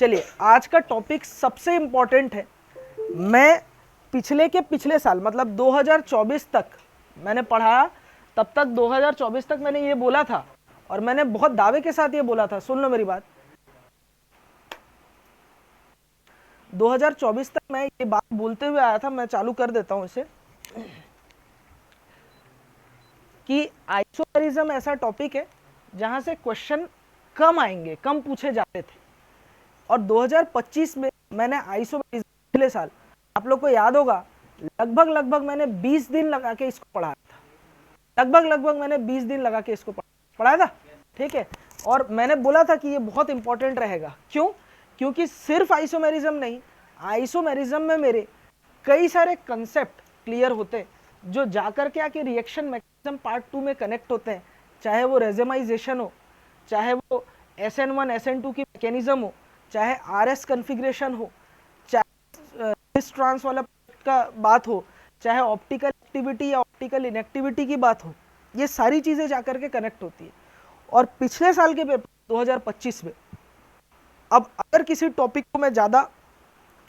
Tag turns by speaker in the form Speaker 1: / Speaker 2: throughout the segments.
Speaker 1: चलिए आज का टॉपिक सबसे इंपॉर्टेंट है। मैं पिछले साल मतलब 2024 तक मैंने पढ़ाया, तब तक 2024 तक मैंने ये बोला था और मैंने बहुत दावे के साथ ये बोला था, सुन लो मेरी बात। 2024 तक मैं ये बात बोलते हुए आया था, मैं चालू कर देता हूं इसे, कि आइसोमेरिज्म ऐसा टॉपिक है जहां से क्वेश्चन कम आएंगे, कम पूछे जाते थे। और 2025 में मैंने आइसोमेरिज्म पिछले साल, आप लोग को याद होगा, लगभग मैंने 20 दिन लगा के इसको पढ़ाया था। लगभग मैंने 20 दिन लगा के इसको पढ़ाया था, ठीक है। और मैंने बोला था कि ये बहुत इंपॉर्टेंट रहेगा। क्यों? क्योंकि सिर्फ आइसोमेरिज्म नहीं, आइसोमेरिज्म में मेरे कई सारे कंसेप्ट क्लियर होते हैं जो जाकर के आके रिएक्शन मैकेनिज्म पार्ट 2 में कनेक्ट होते हैं। चाहे वो रेजमाइजेशन हो, चाहे वो SN1 SN2 की मैकेनिज्म हो, चाहे RS कॉन्फ़िगरेशन हो, चाहे सिस ट्रांस वाला का बात हो, चाहे ऑप्टिकल एक्टिविटी या ऑप्टिकल इनएक्टिविटी की बात हो, ये सारी चीजें जाकर के कनेक्ट होती है। और पिछले साल के पेपर 2025 में अब अगर किसी टॉपिक को मैं ज्यादा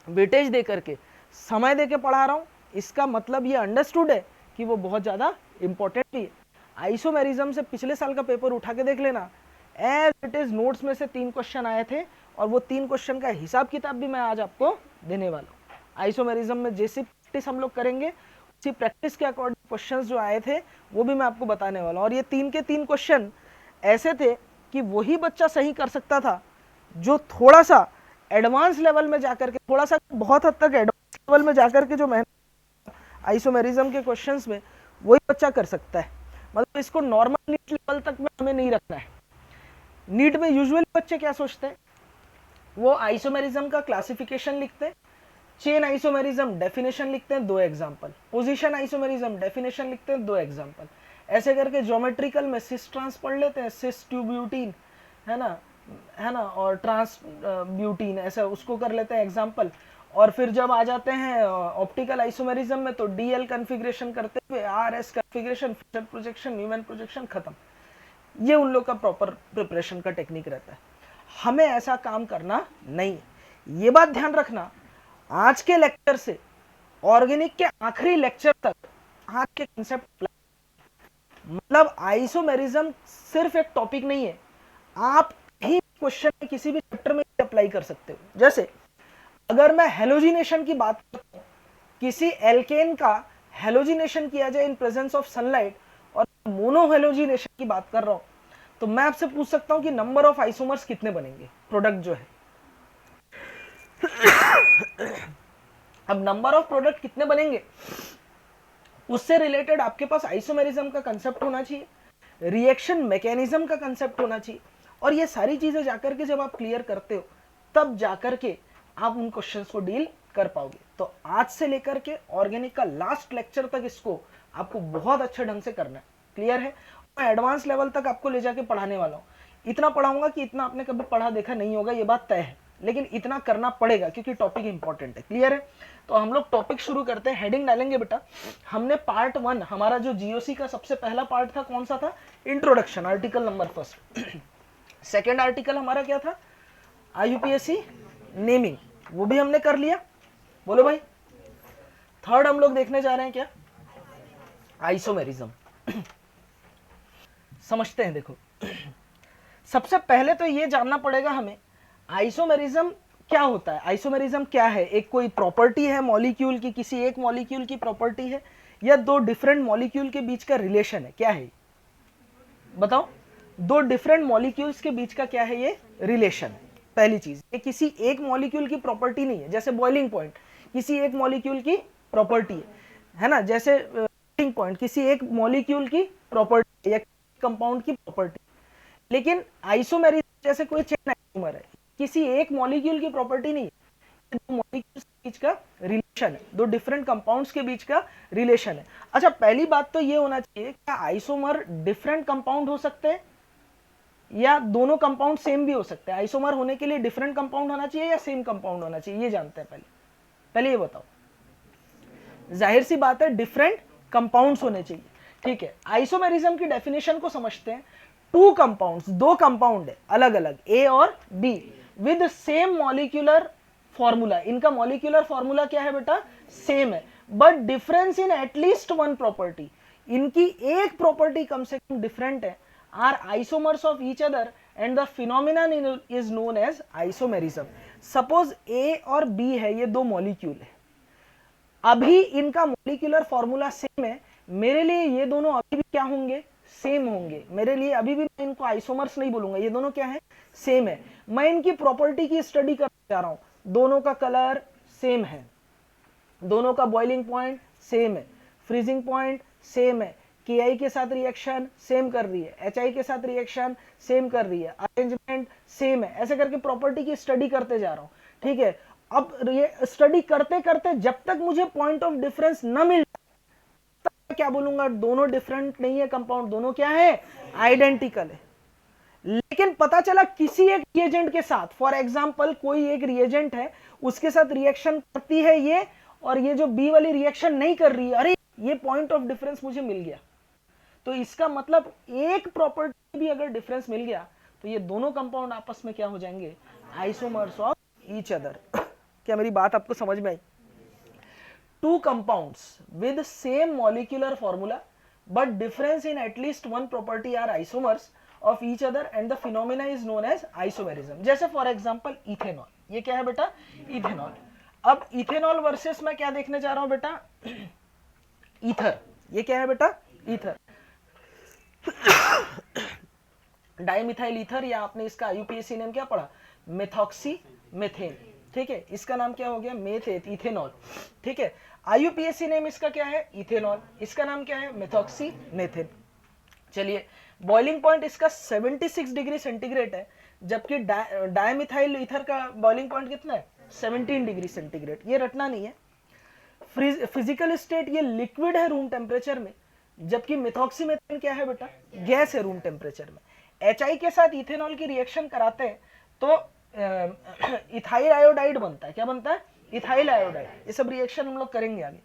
Speaker 1: वेटेज दे करके समय दे के पढ़ा रहा हूं, इसका मतलब ये अंडरस्टूड है कि वो बहुत ज्यादा इंपॉर्टेंट भी है। आइसोमेरिज्म से पिछले साल का पेपर उठा के देख लेना, एज इट इज नोट्स में से 3 क्वेश्चन आए थे और वो 3 क्वेश्चन का हिसाब किताब भी मैं आज आपको देने वाला हूँ। आइसोमेरिज्म में जैसी प्रैक्टिस हम लोग करेंगे, उसी प्रैक्टिस के अकॉर्डिंग क्वेश्चंस जो आए थे वो भी मैं आपको बताने वाला हूँ। और ये 3 के 3 क्वेश्चन ऐसे थे कि वही बच्चा सही कर सकता था जो थोड़ा सा एडवांस लेवल में जाकर के, थोड़ा सा बहुत हद तक एडवांस लेवल में जाकर के जो मेहनत आइसोमेरिज्म के क्वेश्चंस में, वही बच्चा कर सकता है। मतलब इसको नॉर्मल नीट लेवल तक में हमें नहीं रखना है। नीट में यूजुअली बच्चे क्या सोचते हैं, वो आइसोमेरिज्म का क्लासिफिकेशन लिखते हैं, चेन आइसोमेरिज्म डेफिनेशन लिखते हैं 2 एग्जांपल, पोजीशन आइसोमेरिज्म डेफिनेशन लिखते हैं 2 एग्जांपल, ऐसे करके ज्योमेट्रिकल में सिस ट्रांस पढ़ लेते हैं, सिस ट्यूब्यूटीन है ना, और ट्रांस ब्यूटीन, ऐसा उसको कर लेते हैं एग्जांपल। और फिर जब आ जाते हैं ऑप्टिकल आइसोमेरिज्म में तो DL कॉन्फ़िगरेशन करते हुए RS configuration, Fischer projection, Newman projection, खत्म। ये उन लोग का प्रॉपर प्रिपरेशन का टेक्निक रहता है। हमें ऐसा काम करना नहीं है। ये बात ध्यान रखना, आज के लेक्चर से ऑर्गेनिक के आखिरी लेक्चर तक आज के कंसेप्ट, मतलब आइसोमेरिज्म सिर्फ एक टॉपिक नहीं है, आप कहीं क्वेश्चन में किसी भी चैप्टर में अप्लाई कर सकते हो। जैसे अगर मैं हेलोजिनेशन की बात करता हूं, किसी एल्केन का हेलोजिनेशन किया जाए इन प्रेजेंस ऑफ सनलाइट, और मोनो हेलोजिनेशन की बात कर रहा हूं, तो मैं आपसे पूछ सकता हूं कि नंबर ऑफ आइसोमर्स कितने बनेंगे, प्रोडक्ट जो है। अब नंबर ऑफ प्रोडक्ट कितने बनेंगे, उससे रिलेटेड आपके पास आइसोमेरिज्म का कंसेप्ट होना चाहिए, रिएक्शन मैकेनिज्म का कंसेप्ट होना चाहिए। और ये सारी चीजें जाकर के जब आप क्लियर करते हो, तब जाकर के आप उन क्वेश्चंस को डील कर पाओगे। तो आज से लेकर के ऑर्गेनिक का लास्ट लेक्चर तक इसको आपको बहुत अच्छे ढंग से करना है। क्लियर है? मैं एडवांस लेवल तक आपको ले जाके पढ़ाने वाला हूँ। इतना पढ़ाऊंगा कि इतना आपने कभी पढ़ा देखा नहीं होगा, ये बात तय है, लेकिन इतना करना पड़ेगा क्योंकि टॉपिक इंपॉर्टेंट है। क्लियर है? तो हम लोग टॉपिक शुरू करते हैं। हेडिंग डालेंगे बेटा। हमने पार्ट 1, हमारा जो GOC का सबसे पहला पार्ट था, कौन सा था? Introduction, article number first. Second article हमारा क्या था? IUPAC नेमिंग, वो भी हमने कर लिया। बोलो भाई। थर्ड हम लोग देखने जा रहे हैं क्या? आइसोमेरिज्म। समझते हैं। देखो, सबसे पहले तो ये जानना पड़ेगा हमें, आइसोमेरिज्म क्या होता है। आइसोमेरिज्म क्या है? एक कोई प्रॉपर्टी है मॉलिक्यूल की, किसी एक मॉलिक्यूल की प्रॉपर्टी है, या 2 डिफरेंट मॉलिक्यूल के बीच का रिलेशन है? क्या है? बताओ। 2 डिफरेंट मॉलिक्यूल्स के बीच का क्या है? ये रिलेशन है। पहली चीज, ये किसी एक मॉलिक्यूल की प्रॉपर्टी नहीं है। जैसे बॉइलिंग पॉइंट किसी एक मॉलिक्यूल की प्रॉपर्टी है ना, जैसे मेल्टिंग पॉइंट किसी एक मॉलिक्यूल की प्रॉपर्टी या कंपाउंड की प्रॉपर्टी। लेकिन आइसोमेरिज्म जैसे कोई चेन आइसोमर है, किसी एक मॉलिक्यूल की प्रॉपर्टी नहीं है, 2 मॉलिक्यूल्स के बीच का रिलेशन है, 2 डिफरेंट कंपाउंड्स के बीच का रिलेशन है। अच्छा, पहली बात तो ये होना चाहिए, क्या आइसोमर डिफरेंट कंपाउंड हो सकते हैं या दोनों कंपाउंड सेम भी हो सकते हैं? आइसोमर होने के लिए डिफरेंट कंपाउंड होना चाहिए या सेम कंपाउंड होना चाहिए, ये जानते हैं पहले ये बताओ। जाहिर सी बात है, डिफरेंट कंपाउंड्स होने चाहिए। ठीक है, आइसोमेरिज्म की डेफिनेशन को समझते हैं। 2 कंपाउंड्स, 2 कंपाउंड है अलग अलग, A और B, with same molecular formula, इनका मॉलिक्यूलर फॉर्मूला क्या है बेटा, सेम है, but difference in at least one property, इनकी एक प्रॉपर्टी कम से कम डिफरेंट है, are isomers of each other and the phenomenon is known as isomerism. Suppose A और बी है, ये दो मॉलिक्यूल है, अभी इनका मॉलिक्यूलर फॉर्मूला सेम है, मेरे लिए ये दोनों अभी भी क्या होंगे, सेम होंगे, मेरे लिए अभी भी मैं इनको आइसोमर्स नहीं बोलूंगा, ये दोनों क्या है, सेम है। मैं इनकी प्रॉपर्टी की स्टडी करने जा रहा हूं, दोनों का कलर सेम है, दोनों का बॉइलिंग पॉइंट सेम है, फ्रीजिंग पॉइंट सेम है, KI के साथ रिएक्शन सेम कर रही है, HI के साथ रिएक्शन सेम कर रही है, अरेंजमेंट सेम है, ऐसे करके प्रॉपर्टी की स्टडी करते जा रहा हूं, ठीक है। अब ये स्टडी करते करते जब तक मुझे पॉइंट ऑफ डिफरेंस न मिल तब मैं क्या बोलूंगा, दोनों डिफरेंट नहीं है कंपाउंड, दोनों क्या है, आइडेंटिकल है। लेकिन पता चला किसी एक रिएजेंट के साथ, फॉर एग्जांपल कोई एक रिएजेंट है, उसके साथ रिएक्शन करती है ये, और ये जो बी वाली रिएक्शन नहीं कर रही है, अरे ये पॉइंट ऑफ डिफरेंस मुझे मिल गया। तो इसका मतलब एक प्रॉपर्टी भी अगर डिफरेंस मिल गया तो ये दोनों कंपाउंड आपस में क्या हो जाएंगे, आइसोमर्स ऑफ ईच अदर। क्या मेरी बात आपको समझ में आई? Two compounds with same molecular formula but difference in at least one property are isomers of each other and the phenomena is known as isomerism. जैसे फॉर एग्जांपल इथेनॉल, ये क्या है बेटा, इथेनॉल। अब इथेनॉल वर्सेस मैं क्या देखने जा रहा हूं बेटा, ईथर। ये क्या है बेटा, ईथर, डाइमिथाइल ईथर, या आपने इसका IUPAC नेम क्या पढ़ा, मेथॉक्सी मेथेन, ठीक है, इसका नाम क्या हो गया, मेथेट, इथेनॉल, ठीक है। IUPAC नेम इसका क्या है, इथेनॉल, इसका नाम क्या है, मेथॉक्सी मेथेन। चलिए, बॉइलिंग पॉइंट इसका 76 डिग्री सेंटीग्रेड है, जबकि डाइमिथाइल ईथर का बॉइलिंग पॉइंट कितना है, 17 डिग्री सेंटीग्रेड। ये रटना नहीं है। फिजिकल स्टेट ये लिक्विड है रूम टेम्परेचर में, जबकि मिथॉक्सीमेथेन क्या है बेटा, गैस है रूम टेम्परेचर में। HI के साथ इथेनॉल की रिएक्शन कराते हैं तो इथाइल आयोडाइड बनता है, क्या बनता है, इथाइल आयोडाइड। ये सब रिएक्शन हम लोग करेंगे आगे।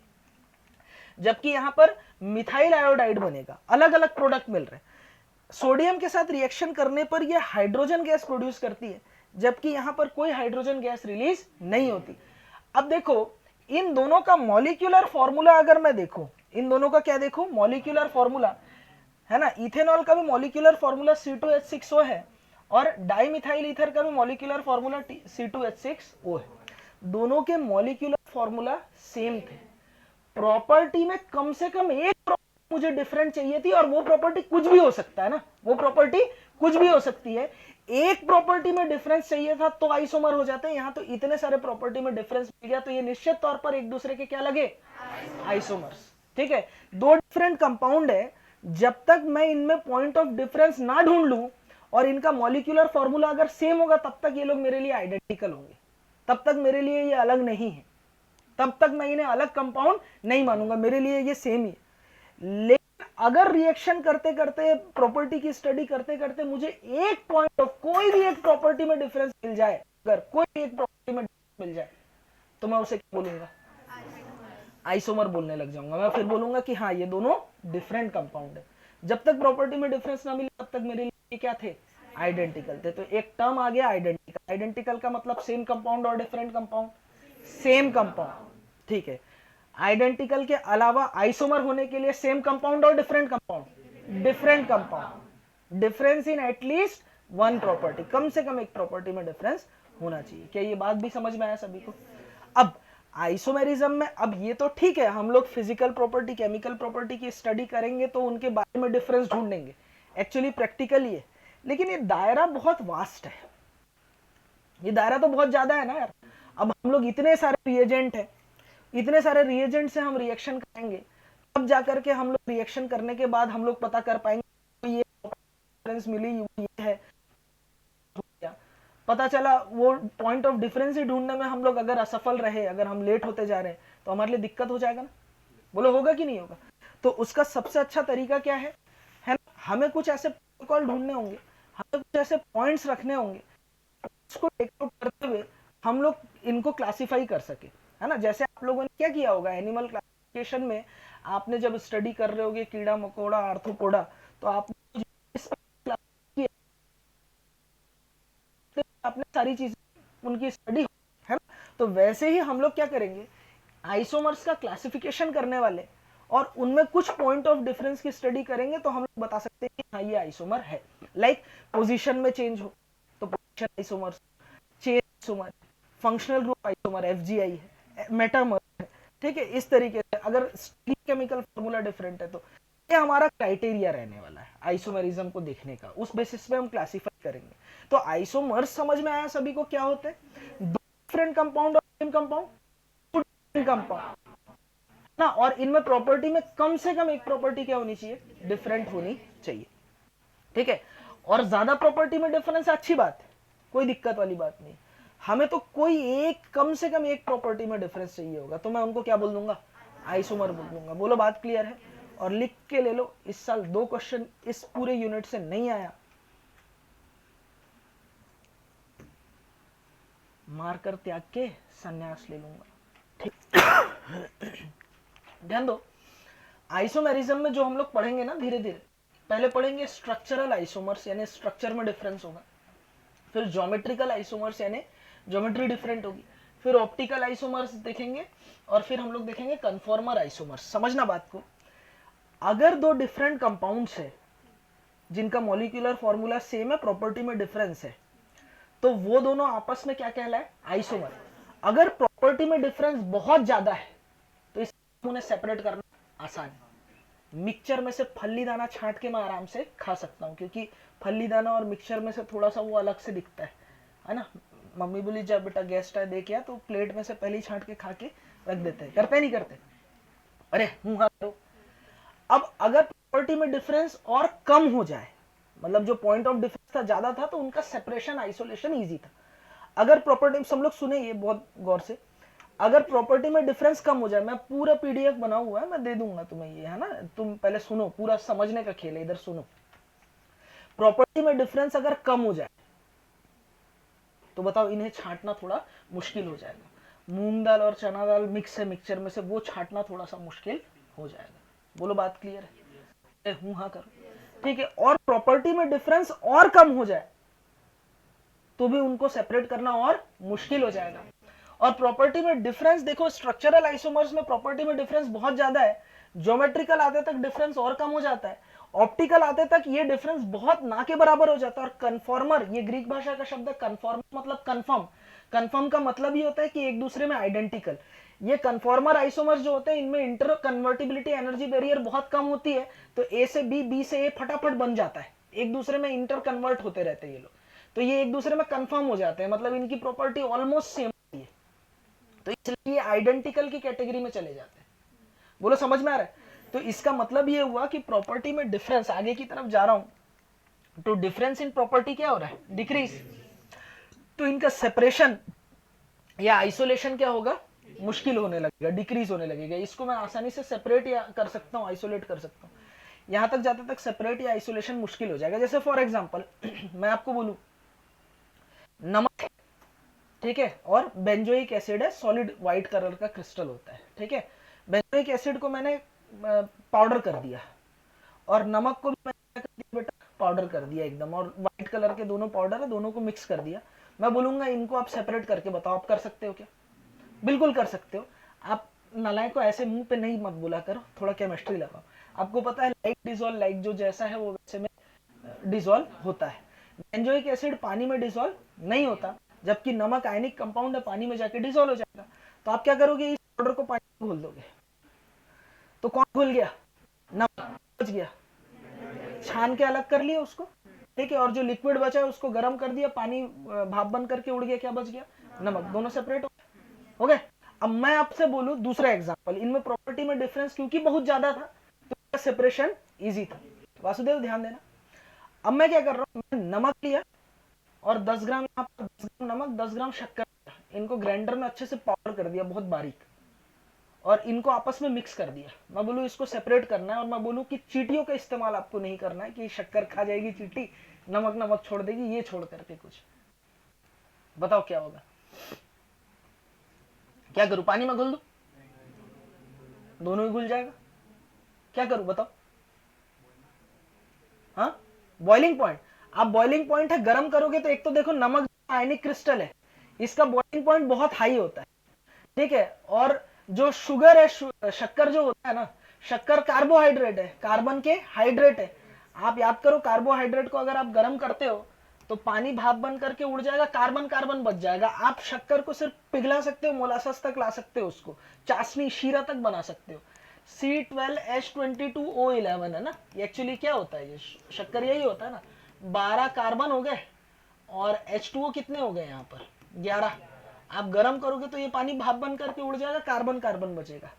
Speaker 1: जबकि यहां पर मिथाइल आयोडाइड बनेगा, अलग अलग प्रोडक्ट मिल रहे हैं। सोडियम के साथ रिएक्शन करने पर यह हाइड्रोजन गैस प्रोड्यूस करती है, जबकि यहां पर कोई हाइड्रोजन गैस रिलीज नहीं होती। अब देखो, इन दोनों का मॉलिक्यूलर फॉर्मूला अगर मैं देखूं, इन दोनों का क्या देखूं, मॉलिक्यूलर फॉर्मूला है ना, इथेनॉल का भी मॉलिक्यूलर फॉर्मूला C2H6O है, और डाइमिथाइल ईथर का भी मॉलिक्यूलर फॉर्मूला C2H6O है। दोनों के मॉलिक्यूलर फॉर्मूला सेम थे, प्रॉपर्टी में कम से कम एक प्रॉपर्टी मुझे डिफरेंट चाहिए थी, और वो प्रॉपर्टी कुछ भी हो सकता है ना, वो प्रॉपर्टी कुछ भी हो सकती है। एक प्रॉपर्टी में डिफरेंस चाहिए था तो आइसोमर हो जाते हैं, यहां तो इतने सारे प्रॉपर्टी में डिफरेंस मिल गया, तो ये निश्चित तौर पर एक दूसरे के क्या लगे, आइसोमर्स, ठीक है। दो डिफरेंट कंपाउंड है, जब तक मैं इनमें पॉइंट ऑफ डिफरेंस ना ढूंढ लूं और इनका मॉलिक्यूलर फॉर्मूला अगर सेम होगा, तब तक ये लोग मेरे लिए आइडेंटिकल होंगे, तब तक मेरे लिए ये अलग नहीं है, तब तक मैं इन्हें अलग कंपाउंड नहीं मानूंगा, मेरे लिए ये सेम ही है। लेकिन अगर रिएक्शन करते करते, प्रॉपर्टी की स्टडी करते करते मुझे एक पॉइंट ऑफ कोई भी एक प्रॉपर्टी में डिफरेंस मिल जाए, अगर कोई भी एक प्रॉपर्टी में मिल जाए, तो मैं उसे क्या बोलूंगा, आइसोमर बोलने लग जाऊंगा। मैं फिर बोलूंगा कि हाँ, ये दोनों डिफरेंट कंपाउंड है। जब तक प्रॉपर्टी में डिफरेंस ना मिले तब तक मेरे लिए क्या थे, आइडेंटिकल थे। तो एक टर्म आ गया आइडेंटिकल। आइडेंटिकल का मतलब सेम कंपाउंड और डिफरेंट कंपाउंड, सेम कंपाउंड, ठीक है। आइडेंटिकल के अलावा आइसोमर होने के लिए सेम कंपाउंड और different compound, different compound, difference in at least one property, कम से कम एक प्रॉपर्टी में डिफरेंस होना चाहिए। क्या ये बात भी समझ में आया सभी को? अब आइसोमेरिज्म में, अब ये तो ठीक है, हम लोग फिजिकल प्रॉपर्टी, केमिकल प्रॉपर्टी की स्टडी करेंगे तो उनके बारे में डिफरेंस ढूंढेंगे, एक्चुअली प्रैक्टिकली है। लेकिन ये दायरा बहुत वास्ट है, ये दायरा तो बहुत ज्यादा है ना यार। अब हम लोग इतने सारे रिएजेंट है, इतने सारे रिएजेंट से हम रिएक्शन करेंगे, तब जाकर के हम लोग रिएक्शन करने के बाद हम लोग पता कर पाएंगे ये डिफरेंस मिली, ये है। पता चला वो पॉइंट ऑफ डिफरेंस ही ढूंढने में हम लोग अगर असफल रहे, अगर हम लेट होते जा रहे हैं, तो हमारे लिए दिक्कत हो जाएगा ना। बोलो होगा कि नहीं होगा? तो उसका सबसे अच्छा तरीका क्या है ना, हमें कुछ ऐसे प्रोटोकॉल ढूंढने होंगे, हमें कुछ ऐसे पॉइंट्स रखने होंगे, उसको टेक आउट करते हुए हम लोग इनको क्लासिफाई कर सके, है ना। जैसे आप लोगों ने क्या किया होगा एनिमल क्लासिफिकेशन में, आपने जब स्टडी कर रहे होगे कीड़ा मकोड़ा, आर्थ्रोपोडा, तो आपने सारी चीजें उनकी स्टडी है ना, तो वैसे ही हम लोग क्या करेंगे, आइसोमर्स का क्लासिफिकेशन करने वाले और उनमें कुछ पॉइंट ऑफ डिफरेंस की स्टडी करेंगे तो हम लोग बता सकते हैं कि हाँ ये आइसोमर है। लाइक पोजीशन में चेंज हो तो position isomer, chain isomer, functional group isomer FGI है, मेटामर है, ठीक है। इस तरीके से अगर केमिकल फॉर्मूला डिफरेंट है तो ये हमारा क्राइटेरिया रहने वाला है आइसोमेरिज्म को देखने का, उस बेसिस पे हम क्लासिफाई करेंगे। तो आइसोमर्स समझ में आया सभी को क्या होते हैं, दो डिफरेंट कंपाउंड और सेम कंपाउंड, कंपाउंड ना, और इनमें प्रॉपर्टी में कम से कम एक प्रॉपर्टी क्या होनी चाहिए, डिफरेंट होनी चाहिए, ठीक है। और ज्यादा प्रॉपर्टी में डिफरेंस अच्छी बात है, कोई दिक्कत वाली बात नहीं। हमें तो कोई एक, कम से कम एक प्रॉपर्टी में डिफरेंस चाहिए होगा तो मैं उनको क्या बोल दूंगा, आइसोमर बोल दूंगा। बोलो बात क्लियर है। और लिख के ले लो, इस साल 2 क्वेश्चन इस पूरे यूनिट से नहीं आया, मारकर त्याग के संन्यास ले लूंगा, ठीक। ध्यान दो, आइसोमेरिज्म में जो हम लोग पढ़ेंगे ना धीरे धीरे, पहले पढ़ेंगे स्ट्रक्चरल आइसोमर्स यानी स्ट्रक्चर में डिफरेंस होगा, फिर ज्योमेट्रिकल आइसोमर्स यानी ज्योमेट्री डिफरेंट होगी, फिर ऑप्टिकल आइसोमर्स देखेंगे, और फिर हम लोग देखेंगे कन्फॉर्मर आइसोमर्स। समझना बात को, अगर दो डिफरेंट कंपाउंड्स है जिनका मॉलिक्यूलर फॉर्मूला सेम है, प्रॉपर्टी में डिफरेंस है, तो वो दोनों आपस में क्या कहलाए, आइसोमर। अगर प्रॉपर्टी में डिफरेंस बहुत ज्यादा है तो उन्हें सेपरेट करना आसान है। मिक्सचर में से फल्ली दाना छांट के मैं आराम से खा सकता हूँ, क्योंकि फल्ली दाना और मिक्सचर में से थोड़ा सा वो अलग से दिखता है ना। मम्मी बोली जब बेटा गेस्ट आए दे क्या, तो प्लेट में से पहले छांट के खा के रख देते हैं, करते नहीं करते, अरे हाँ करो। अब अगर प्रॉपर्टी में डिफरेंस और कम हो जाए, मतलब जो पॉइंट ऑफ डिफरेंस था ज्यादा था तो उनका सेपरेशन आइसोलेशन इजी था। अगर प्रॉपर्टी, सब लोग सुने ये बहुत गौर से, अगर प्रॉपर्टी में डिफरेंस कम हो जाए, मैं पूरा पीडीएफ बना हुआ है, मैं दे दूंगा तुम्हें ये, है ना, तुम पहले सुनो, पूरा समझने का खेल है, इधर सुनो। प्रॉपर्टी में डिफरेंस अगर कम हो जाए तो बताओ इन्हें छांटना थोड़ा मुश्किल हो जाएगा। मूंग दाल और चना दाल मिक्स है मिक्सचर में से, वो छांटना थोड़ा सा मुश्किल हो जाएगा। बोलो बात क्लियर है, हूं हाँ करो, ठीक है। और प्रॉपर्टी में डिफरेंस और कम हो जाए तो भी उनको सेपरेट करना और मुश्किल हो जाएगा। और प्रॉपर्टी में डिफरेंस देखो, स्ट्रक्चरल आइसोमर्स में प्रॉपर्टी में डिफरेंस बहुत ज्यादा है, ज्योमेट्रिकल आते तक डिफरेंस और कम हो जाता है, ऑप्टिकल आते तक ये डिफरेंस बहुत ना के बराबर हो जाता है। और कन्फॉर्मर, ये ग्रीक भाषा का शब्द है, कन्फॉर्मर मतलब कन्फर्म, कन्फर्म का मतलब ये होता है कि एक दूसरे में आइडेंटिकल। ये कन्फॉर्मर आइसोमर्स जो होते हैं इनमें इंटर कन्वर्टिबिलिटी एनर्जी बैरियर बहुत कम होती है, तो ए से बी से ए फटाफट बन जाता है, एक दूसरे में इंटर कन्वर्ट होते रहते हैं ये लोग, तो ये एक दूसरे में कंफर्म हो जाते हैं, मतलब इनकी प्रॉपर्टी ऑलमोस्ट सेम होती है, तो इसलिए आइडेंटिकल की कैटेगरी में चले जाते हैं। बोलो समझ में आ रहा है। तो इसका मतलब ये हुआ कि प्रॉपर्टी में डिफरेंस, आगे की तरफ जा रहा हूं तो डिफरेंस इन प्रॉपर्टी क्या हो रहा है, डिक्रीज, तो इनका सेपरेशन या आइसोलेशन क्या होगा, मुश्किल होने लगेगा, डिक्रीज होने लगेगा। इसको मैं आसानी से सेपरेट या कर सकता हूं, आइसोलेट कर सकता हूं, यहां तक जाते तक सेपरेट या आइसोलेशन मुश्किल हो जाएगा। जैसे फॉर एग्जांपल मैं आपको बोलूं नमक है, ठीक है, और बेंजोइक एसिड है, सॉलिड व्हाइट कलर का क्रिस्टल होता है, ठीक है। बेंजोइक एसिड को मैंने पाउडर कर दिया और नमक को भी मैंने कर दिया बेटा, पाउडर कर दिया एकदम, और व्हाइट कलर के दोनों पाउडर है, दोनों को मिक्स कर दिया। मैं बोलूंगा इनको आप सेपरेट करके बताओ, आप कर सकते हो क्या, बिल्कुल कर सकते हो। आप नालायक को ऐसे मुंह पे नहीं मत बोला करो, थोड़ा केमिस्ट्री लगाओ। आपको पता है लाइक डिजोल्व, लाइक जो जैसा है वो वैसे में डिजोल्व होता है। बेंजोइक एसिड पानी में डिजोल्व नहीं होता, जबकि नमक आयनिक कंपाउंड है, पानी में जाके डिजोल्व हो जाएगा। तो आप क्या करोगे, इस पाउडर को पानी में घोल दोगे, तो कौन घुल गया, नमक बच गया, छान के अलग कर लिया उसको, ठीक है, और जो लिक्विड बचा है उसको गर्म कर दिया, पानी भाप बन करके उड़ गया, क्या बच गया, नमक, दोनों सेपरेट हो गए। अब मैं आपसे बोलूं दूसरा एग्जांपल, इनमें प्रॉपर्टी में डिफरेंस क्योंकि बहुत ज्यादा था तो सेपरेशन इजी था। वासुदेव ध्यान देना, अब मैं क्या कर रहा हूं, मैं नमक लिया और 10 ग्राम 10 ग्राम नमक, 10 ग्राम शक्कर, इनको ग्राइंडर में अच्छे से पाउडर कर दिया बहुत बारीक, और इनको आपस में मिक्स कर दिया। मैं बोलूं इसको सेपरेट करना है, और मैं बोलूं कि चीटियों का इस्तेमाल आपको नहीं करना है कि शक्कर खा जाएगी चीटी, नमक नमक छोड़ देगी, ये छोड़ करके कुछ बताओ क्या होगा, क्या करूं, पानी में घुल दूं, दोनों ही घुल जाएगा, क्या करूं बताओ, हाँ बॉइलिंग पॉइंट, आप बॉइलिंग पॉइंट है, गर्म करोगे तो एक तो देखो नमक आयनिक क्रिस्टल है, इसका बॉइलिंग पॉइंट बहुत हाई होता है, ठीक है। और जो शुगर है, शक्कर जो होता है ना, शक्कर कार्बोहाइड्रेट है, कार्बन के हाइड्रेट है। आप याद करो, कार्बोहाइड्रेट को अगर आप गर्म करते हो तो पानी भाप बन करके उड़ जाएगा, कार्बन कार्बन बच जाएगा। आप शक्कर को सिर्फ पिघला सकते हो, मोलासस तक ला सकते हो, उसको चाशनी शीरा तक बना सकते हो। C12H22O11 है ना, ये एक्चुअली क्या होता है, ये शक्कर यही होता है ना। 12 कार्बन हो गए और H2O कितने हो गए यहाँ पर, 11। आप गर्म करोगे तो ये पानी भाप बन करके उड़ जाएगा, कार्बन कार्बन बचेगा।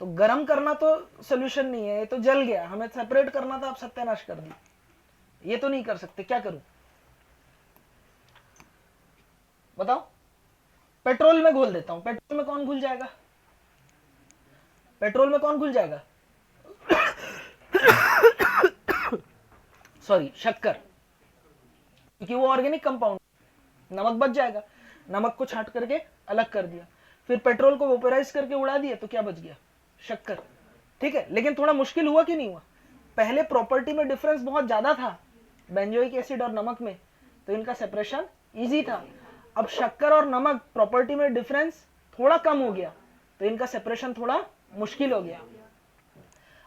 Speaker 1: तो गर्म करना तो सोल्यूशन नहीं है, ये तो जल गया, हमें सेपरेट करना था, आप सत्यानाश कर दी। ये तो नहीं कर सकते, क्या करूं बताओ। पेट्रोल में घोल देता हूं, पेट्रोल में कौन घुल जाएगा, पेट्रोल में कौन घुल जाएगा, सॉरी शक्कर, क्योंकि वो ऑर्गेनिक कंपाउंड, नमक बच जाएगा। नमक को छांट करके अलग कर दिया, फिर पेट्रोल को वेपोराइज करके उड़ा दिया, तो क्या बच गया, शक्कर, ठीक है। लेकिन थोड़ा मुश्किल हुआ कि नहीं हुआ, पहले प्रॉपर्टी में डिफरेंस बहुत ज्यादा था बेंजोइक एसिड और नमक में, तो इनका सेपरेशन इजी था। अब शक्कर और नमक प्रॉपर्टी में डिफरेंस थोड़ा कम हो गया, तो इनका सेपरेशन थोड़ा मुश्किल हो गया।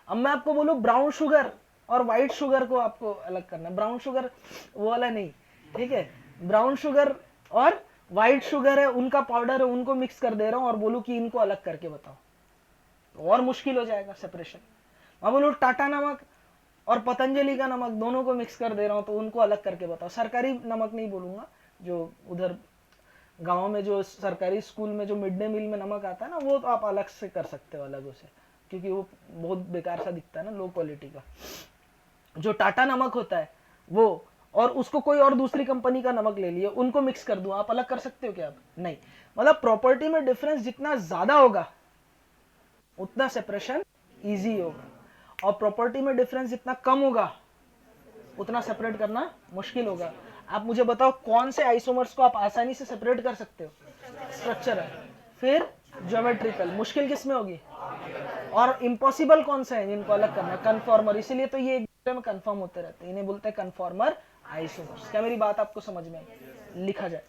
Speaker 1: अब मैं आपको बोलूं ब्राउन शुगर और व्हाइट शुगर को आपको अलग करना है, ब्राउन शुगर वो वाला नहीं, ठीक है, ब्राउन शुगर और व्हाइट शुगर है, उनका पाउडर है, उनको मिक्स कर दे रहा हूं और बोलूं कि इनको अलग करके बताओ, तो और मुश्किल हो जाएगा सेपरेशन। मैं बोलूं टाटा नमक और पतंजलि का नमक दोनों को मिक्स कर दे रहा हूं, तो उनको अलग करके बताओ। सरकारी नमक नहीं बोलूंगा, जो उधर गांव में जो सरकारी स्कूल में जो मिड डे मील में नमक आता है ना, वो तो आप अलग से कर सकते हो, अलग उसे, क्योंकि वो बहुत बेकार सा दिखता है ना, लो क्वालिटी का। जो टाटा नमक होता है वो, और उसको कोई और दूसरी कंपनी का नमक ले लिए, उनको मिक्स कर दूं, आप अलग कर सकते हो क्या, आप नहीं। मतलब प्रॉपर्टी में डिफरेंस जितना ज्यादा होगा उतना सेपरेशन इजी होगा, और प्रॉपर्टी में डिफरेंस जितना कम होगा उतना सेपरेट करना मुश्किल होगा। आप मुझे बताओ कौन से आइसोमर्स को आप आसानी से सेपरेट कर सकते हो, स्ट्रक्चरल, फिर ज्योमेट्रिकल, मुश्किल किस में होगी, और इम्पॉसिबल कौन से हैं जिनको अलग करना, कन्फॉर्मर। इसीलिए तो ये एक दूसरे में कन्फर्म होते रहते हैं, इन्हें बोलते हैं कन्फॉर्मर आइसोमर्स। क्या मेरी बात आपको समझ में लिखा जाए।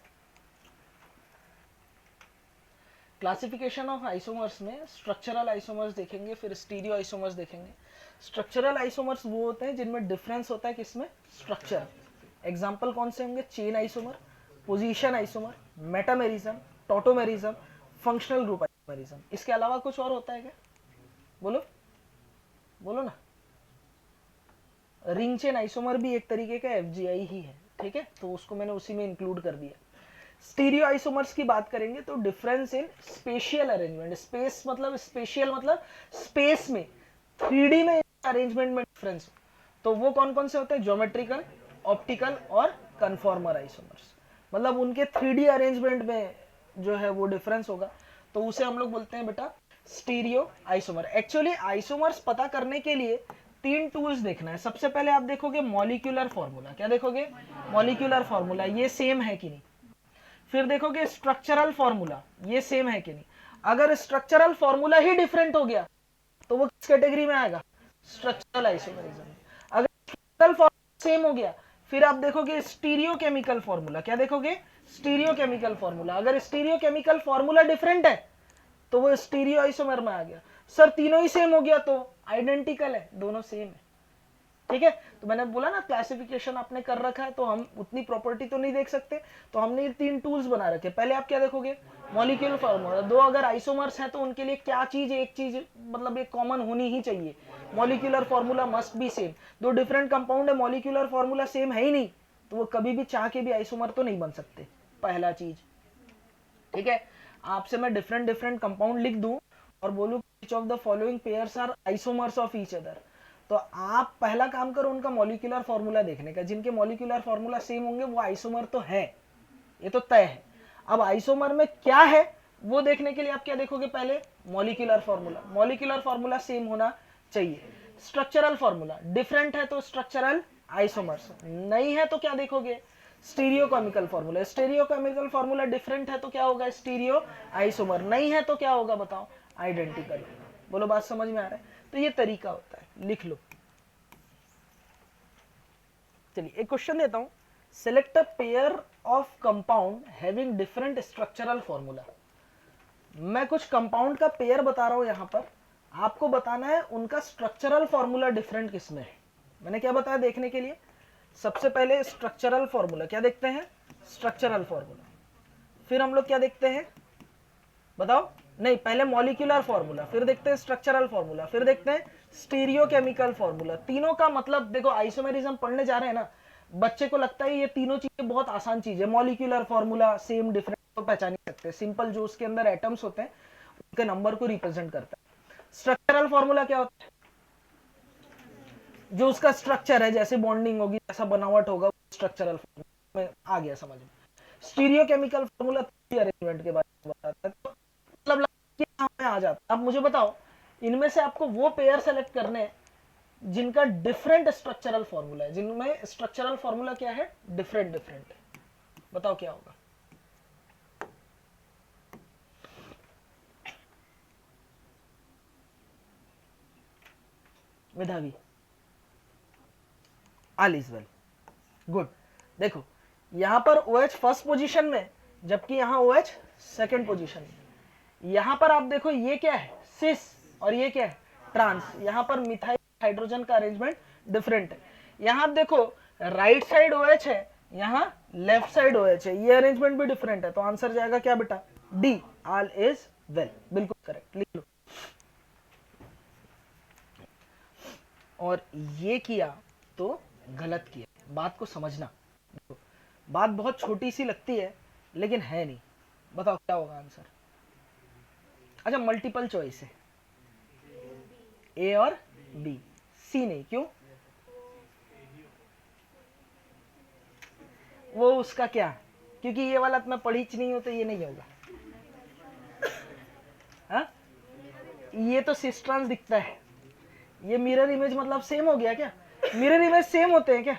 Speaker 1: क्लासिफिकेशन ऑफ आइसोमर्स में स्ट्रक्चरल आइसोमर्स देखेंगे, फिर स्टीरियो आइसोमर्स देखेंगे। स्ट्रक्चरल आइसोमर्स वो होते हैं जिनमें डिफरेंस होता है किसमें, स्ट्रक्चर। एग्जांपल कौन से होंगे, chain isomer, position isomer, metamerism, tautomerism, functional group isomerism. इसके अलावा कुछ और होता है क्या, बोलो बोलो ना। रिंग चेन आइसोमर भी एक तरीके का एफजीआई ही है, ठीक है, तो उसको मैंने उसी में इंक्लूड कर दिया। स्टीरियो आइसोमर्स की बात करेंगे तो difference in spatial arrangement, space मतलब स्पेशियल मतलब स्पेस में, 3D में अरेंजमेंट में डिफरेंस, तो वो कौन कौन से होते हैं, ज्योमेट्रिकल, ऑप्टिकल और कन्फॉर्मर आइसोमर्स। मतलब उनके 3D अरेंजमेंट में जो है वो डिफरेंस होगा, तो उसे हम लोग बोलते हैं बेटा स्टीरियो आइसोमर। एक्चुअली आइसोमर्स पता करने के लिए 3 टूल्स देखना है। सबसे पहले आप देखोगे मॉलिक्यूलर फॉर्मूला, क्या देखोगे, मॉलिक्यूलर फॉर्मूला, ये सेम है कि नहीं। फिर देखोगे स्ट्रक्चरल फॉर्मूला, ये सेम है कि नहीं। अगर स्ट्रक्चरल फॉर्मूला ही डिफरेंट हो गया तो वो किस कैटेगरी में आएगा, स्ट्रक्चरल आइसोमरिज्म। अगर स्ट्रक्चरल फॉर्मूला सेम हो गया, फिर आप देखोगे स्टीरियो केमिकल फॉर्मूला, क्या देखोगे, स्टीरियो केमिकल फॉर्मूला। अगर स्टीरियो केमिकल फॉर्मूला डिफरेंट है तो वो स्टीरियो आइसोमर में आ गया। सर तीनों ही सेम हो गया तो आइडेंटिकल है, दोनों सेम है, ठीक है। तो मैंने बोला ना क्लासिफिकेशन आपने कर रखा है, तो हम उतनी प्रॉपर्टी तो नहीं देख सकते, तो हमने ये 3 टूल्स बना रखे। पहले आप क्या देखोगे, मॉलिक्यूलर फॉर्मूला, दो अगर आइसोमर्स हैं तो उनके लिए क्या चीज, एक चीज मतलब एक कॉमन होनी ही चाहिए, molecular formula must be same. दो डिफरेंट कंपाउंड है, मॉलिक्यूलर फॉर्मूला सेम है ही नहीं, तो वो कभी भी चाह के भी आइसोमर तो नहीं बन सकते, पहला चीज, ठीक है। आपसे मैं डिफरेंट डिफरेंट कंपाउंड लिख दूं और बोलूं which of the following pairs are isomers of each other, तो आप पहला काम करो उनका मॉलिक्यूलर फॉर्मूला देखने का, जिनके मॉलिक्यूलर फॉर्मूला सेम होंगे वो आइसोमर तो है, ये तो तय है। अब आइसोमर में क्या है वो देखने के लिए आप क्या देखोगे, पहले molecular formula, molecular formula same होना चाहिए। स्ट्रक्चरल फॉर्मूला डिफरेंट है तो स्ट्रक्चरल आइसोमर्स, नहीं है तो क्या देखोगे, stereo chemical formula, stereo chemical formula different है तो क्या होगा, स्टीरियो आइसोमर, नहीं है तो क्या होगा बताओ, आइडेंटिकल। बोलो बात समझ में आ रहा है। तो ये तरीका होता है, लिख लो। चलिए एक क्वेश्चन देता हूं, select a pair of compound having different structural formula. मैं कुछ कंपाउंड का पेयर बता रहा हूं यहां पर, आपको बताना है उनका स्ट्रक्चरल फॉर्मूला डिफरेंट किसमें है। मैंने क्या बताया देखने के लिए, सबसे पहले स्ट्रक्चरल फॉर्मूला क्या देखते हैं, स्ट्रक्चरल फॉर्मूला, फिर हम लोग क्या देखते हैं बताओ, नहीं पहले मॉलिक्यूलर फॉर्मूला, फिर देखते हैं स्ट्रक्चरल फॉर्मूला, फिर देखते हैं स्टीरियोकेमिकल फॉर्मूला। तीनों का मतलब देखो, आइसोमेरिज्म पढ़ने जा रहे हैं ना, बच्चे को लगता है ये तीनों चीजें बहुत आसान चीज है, मॉलिक्यूलर फॉर्मूला सेम डिफरेंट तो पहचान ही सकते हैं, सिंपल जो उसके अंदर एटम्स होते हैं उनके नंबर को रिप्रेजेंट करता है। स्ट्रक्चरल फॉर्मूला क्या होता है, जो उसका स्ट्रक्चर है, जैसे बॉन्डिंग होगी, जैसा बनावट होगा, स्ट्रक्चरल फॉर्मूला में आ गया समझ में। स्टीरियोकेमिकल फॉर्मूला अरेंजमेंट के बारे में बताता है, तो मतलब आ जाता। अब मुझे बताओ, इनमें से आपको वो पेयर सेलेक्ट करने हैं जिनका डिफरेंट स्ट्रक्चरल फॉर्मूला है, जिनमें स्ट्रक्चरल फॉर्मूला क्या है, डिफरेंट डिफरेंट। बताओ क्या होगा, मेधावी, ऑल इज वेल, गुड। देखो यहां पर OH फर्स्ट पोजीशन में, जबकि यहां OH सेकंड पोजीशन में। यहां पर आप देखो ये क्या है, सिस, और ये क्या है, ट्रांस। यहां पर मिथाइल हाइड्रोजन का अरेंजमेंट डिफरेंट है। यहां आप देखो राइट साइड OH है, यहां लेफ्ट साइड OH है, ये अरेंजमेंट भी डिफरेंट है। तो आंसर जाएगा क्या बेटा, डी, ऑल इज वेल, बिल्कुल करेक्ट, लिख लो। और ये किया तो गलत किया, बात को समझना। बात बहुत छोटी सी लगती है लेकिन है नहीं। बताओ क्या होगा आंसर। अच्छा मल्टीपल चॉइस है, ए और बी, सी नहीं, क्यों, वो उसका क्या, क्योंकि ये वाला मैं पढ़ी नहीं हो तो ये नहीं होगा। हा? ये तो सिस्ट्रांस दिखता है, ये मिरर इमेज मतलब सेम हो गया क्या, मिरर इमेज सेम होते हैं क्या,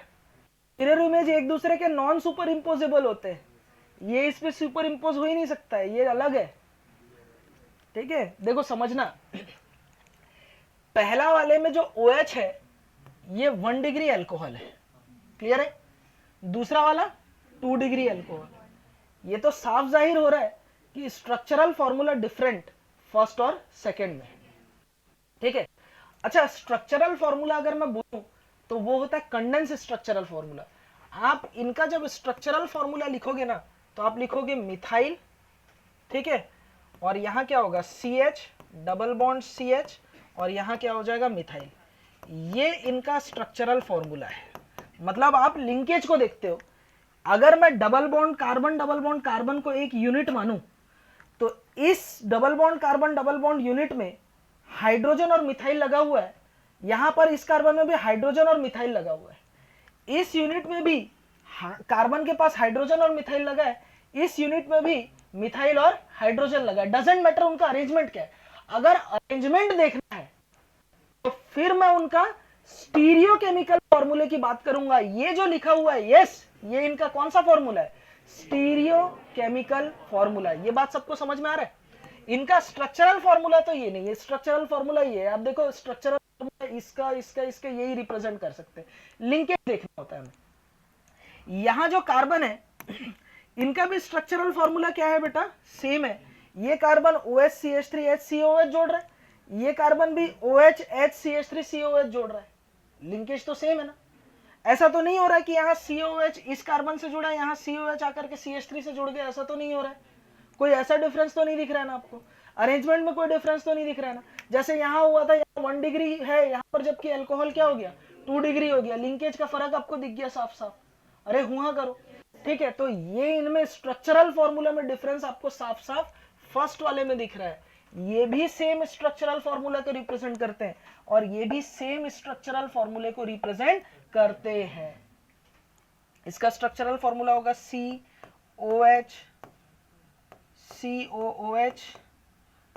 Speaker 1: मिरर इमेज एक दूसरे के नॉन सुपर इम्पोजेबल होते हैं, ये इस पे सुपर इम्पोज हो ही नहीं सकता है, ये अलग है, ठीक है। देखो समझना, पहला वाले में जो OH है ये 1 डिग्री अल्कोहल है, क्लियर है, दूसरा वाला 2 डिग्री अल्कोहल। ये तो साफ जाहिर हो रहा है कि स्ट्रक्चरल फॉर्मूला डिफरेंट फर्स्ट और सेकंड में, ठीक है। अच्छा स्ट्रक्चरल फॉर्मूला अगर मैं बोलूं तो वो होता है कंडेंस स्ट्रक्चरल फॉर्मूला। आप इनका जब स्ट्रक्चरल फॉर्मूला लिखोगे ना तो आप लिखोगे मिथाइल, ठीक है, और यहां क्या होगा CH डबल बॉन्ड CH, और यहां क्या हो जाएगा मिथाइल। ये इनका स्ट्रक्चरल फॉर्मूला है। मतलब आप लिंकेज को देखते हो, अगर मैं डबल बॉन्ड कार्बन को एक यूनिट मानूं तो इस डबल बॉन्ड यूनिट में हाइड्रोजन और मिथाइल लगा हुआ है, यहां पर इस कार्बन में भी हाइड्रोजन और मिथाइल लगा हुआ है, इस यूनिट में भी कार्बन के पास हाइड्रोजन और मिथाइल लगा है, इस यूनिट में भी मिथाइल और हाइड्रोजन लगा है। डजंट मैटर उनका अरेंजमेंट क्या है, अगर अरेंजमेंट देखना है तो फिर मैं उनका स्टीरियोकेमिकल फॉर्मूले की बात करूंगा। ये जो लिखा हुआ है यस, ये इनका कौन सा फॉर्मूला है, स्टीरियोकेमिकल फॉर्मूला। ये बात सबको समझ में आ रहा है। इनका स्ट्रक्चरल फॉर्मूला तो ये नहीं है, स्ट्रक्चरल फॉर्मूला ये है। आप देखो स्ट्रक्चरल फॉर्मूला इसका इसका इसका यही रिप्रेजेंट कर सकते हैं, लिंकेज देखना होता है हमें। यहां जो कार्बन है इनका भी स्ट्रक्चरल फॉर्मूला क्या है बेटा, सेम है। ये कार्बन OH CH3 HCOH जोड़ रहा है, ये कार्बन भी OH HCH3 COH जोड़ रहा है, लिंकेज तो सेम है ना। ऐसा तो नहीं हो रहा है कि यहाँ COH इस कार्बन से जुड़ा है, यहाँ COH आकर के CH3 से जुड़ गया, ऐसा तो नहीं हो रहा है। कोई ऐसा डिफरेंस तो नहीं दिख रहा है ना आपको, अरेंजमेंट में कोई डिफरेंस तो नहीं दिख रहा है ना। जैसे यहाँ हुआ था, यहाँ 1 डिग्री है यहाँ पर, जबकि अल्कोहल क्या हो गया 2 डिग्री हो गया, लिंकेज का फर्क आपको दिख गया साफ साफ। अरे हुआ करो, ठीक है। तो ये इनमें स्ट्रक्चरल फॉर्मूला में डिफरेंस आपको साफ साफ फर्स्ट वाले में दिख रहा है। ये भी सेम स्ट्रक्चरल फॉर्मूला को रिप्रेजेंट करते हैं और ये भी सेम स्ट्रक्चरल फॉर्मूले को रिप्रेजेंट करते हैं। इसका स्ट्रक्चरल फॉर्मूला होगा COH COOH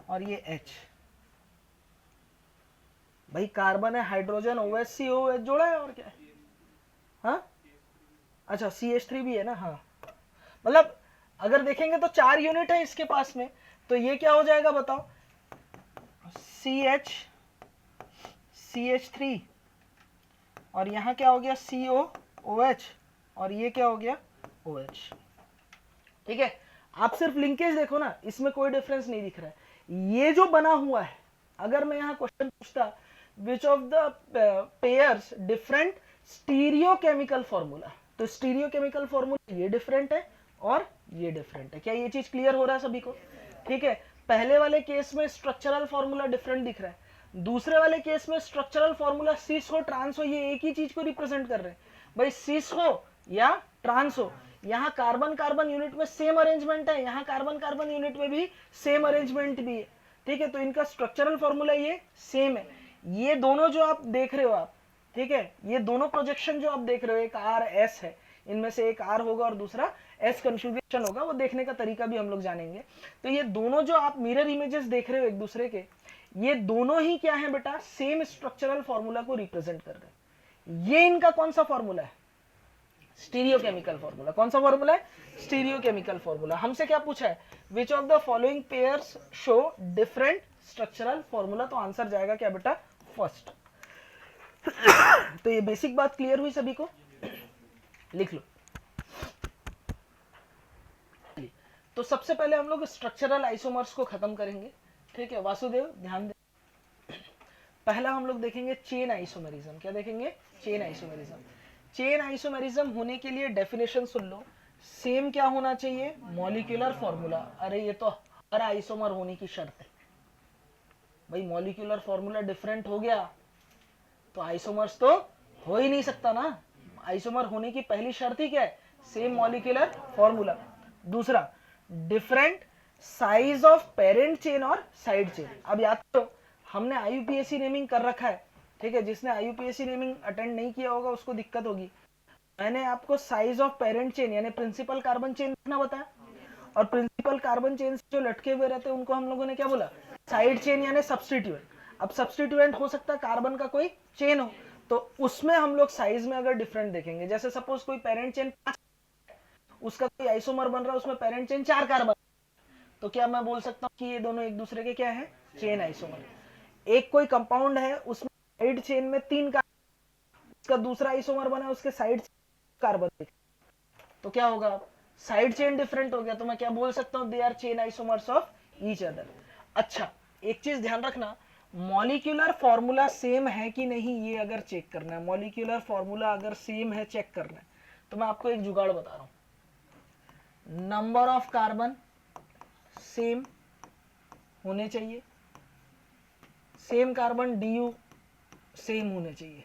Speaker 1: और ये H। भाई कार्बन है, हाइड्रोजन OH COOH जोड़ा है, और क्या है, हाँ अच्छा CH3 भी है ना, हाँ। मतलब अगर देखेंगे तो 4 यूनिट है इसके पास में, तो ये क्या हो जाएगा बताओ, CH CH3 और यहां क्या हो गया COOH और ये क्या हो गया OH। ठीक है, आप सिर्फ लिंकेज देखो ना, इसमें कोई डिफरेंस नहीं दिख रहा है। ये जो बना हुआ है, अगर मैं यहाँ क्वेश्चन पूछता which of the pairs different stereochemical formula, तो स्टीरियोकेमिकल फॉर्मूला ये डिफरेंट है और ये डिफरेंट है। क्या ये चीज क्लियर हो रहा है सभी को? ठीक है, पहले वाले केस में स्ट्रक्चरल फॉर्मूला डिफरेंट दिख रहा है, दूसरे वाले केस में स्ट्रक्चरल फॉर्मूला सिस हो ट्रांस हो, ये एक ही चीज को रिप्रेजेंट कर रहे हैं। भाई सिस हो या ट्रांस हो, यहाँ कार्बन कार्बन यूनिट में सेम अरेंजमेंट है, यहाँ कार्बन कार्बन यूनिट में भी सेम अरेंजमेंट भी है। ठीक है, तो इनका स्ट्रक्चरल फॉर्मूला ये सेम है। ये दोनों जो आप देख रहे हो आप, ठीक है, ये दोनों प्रोजेक्शन जो आप देख रहे हो, एक आर एस है, इनमें से एक आर होगा और दूसरा एस कंफ्यूगेशन होगा, वो देखने का तरीका भी हम लोग जानेंगे। तो ये दोनों जो आप मिरर इमेजेस देख रहे हो एक दूसरे के, ये दोनों ही क्या है बेटा, सेम स्ट्रक्चरल फॉर्मूला को रिप्रेजेंट कर रहे हैं। ये इनका कौन सा फॉर्मूला है? Stereochemical formula. कौन सा फॉर्मूला है? Stereochemical formula. हमसे क्या पूछा है? Which of the following pairs show different structural formula, तो आंसर जाएगा क्या बेटा? फर्स्ट। तो ये बेसिक बात क्लियर हुई सभी को? लिख लो। तो सबसे पहले हम लोग स्ट्रक्चरल आइसोमर्स को खत्म करेंगे। ठीक है वासुदेव, ध्यान दे। पहला हम लोग देखेंगे चेन आइसोमेरिज्म। क्या देखेंगे? Chain isomerism. चेन आइसोमेरिज्म होने के लिए डेफिनेशन सुन लो। सेम क्या होना चाहिए? Molecular formula. अरे ये तो हर आइसोमर होने की शर्त है भाई, मॉलिक्यूलर फॉर्मूला डिफरेंट हो गया तो आइसोमर्स तो हो ही नहीं सकता ना। आइसोमर होने की पहली शर्त ही क्या है? Same molecular formula. दूसरा, different size of parent chain और साइड चेन। अब याद करो, हमने IUPAC नेमिंग कर रखा है। ठीक है, जिसने IUPAC नेमिंग अटेंड नहीं किया होगा उसको दिक्कत होगी। मैंने आपको साइज ऑफ पेरेंट चेन यानी प्रिंसिपल कार्बन चेन रखना बताया, और प्रिंसिपल कार्बन चेन जो लटके हुए रहते हैं उनको हम लोगों ने क्या बोला? साइड चेन यानी सब्स्टिट्यूएंट। अब सब्स्टिट्यूएंट हो सकता है कार्बन का कोई चेन हो, तो उसमें हम लोग साइज में अगर डिफरेंट देखेंगे, जैसे सपोज कोई पेरेंट चेन 5, उसका कोई आइसोमर बन रहा है उसमें पेरेंट चेन 4 कार्बन, तो क्या मैं बोल सकता हूँ कि ये दोनों एक दूसरे के क्या है? Chain isomer. एक कोई कंपाउंड है उसमें साइड चेन में 3 कार्बन, उसका दूसरा आइसोमर बना उसके साइड कार्बन, तो क्या होगा? साइड चेन डिफरेंट हो गया, तो मैं क्या बोल सकता हूँ? They are chain isomers of each other. अच्छा, एक चीज ध्यान रखना, मॉलिक्यूलर फॉर्मूला सेम है कि नहीं ये अगर चेक करना है, मॉलिक्यूलर फॉर्मूला अगर सेम है चेक करना है, तो मैं आपको एक जुगाड़ बता रहा हूं। नंबर ऑफ कार्बन सेम होने चाहिए, सेम कार्बन DU सेम होने चाहिए।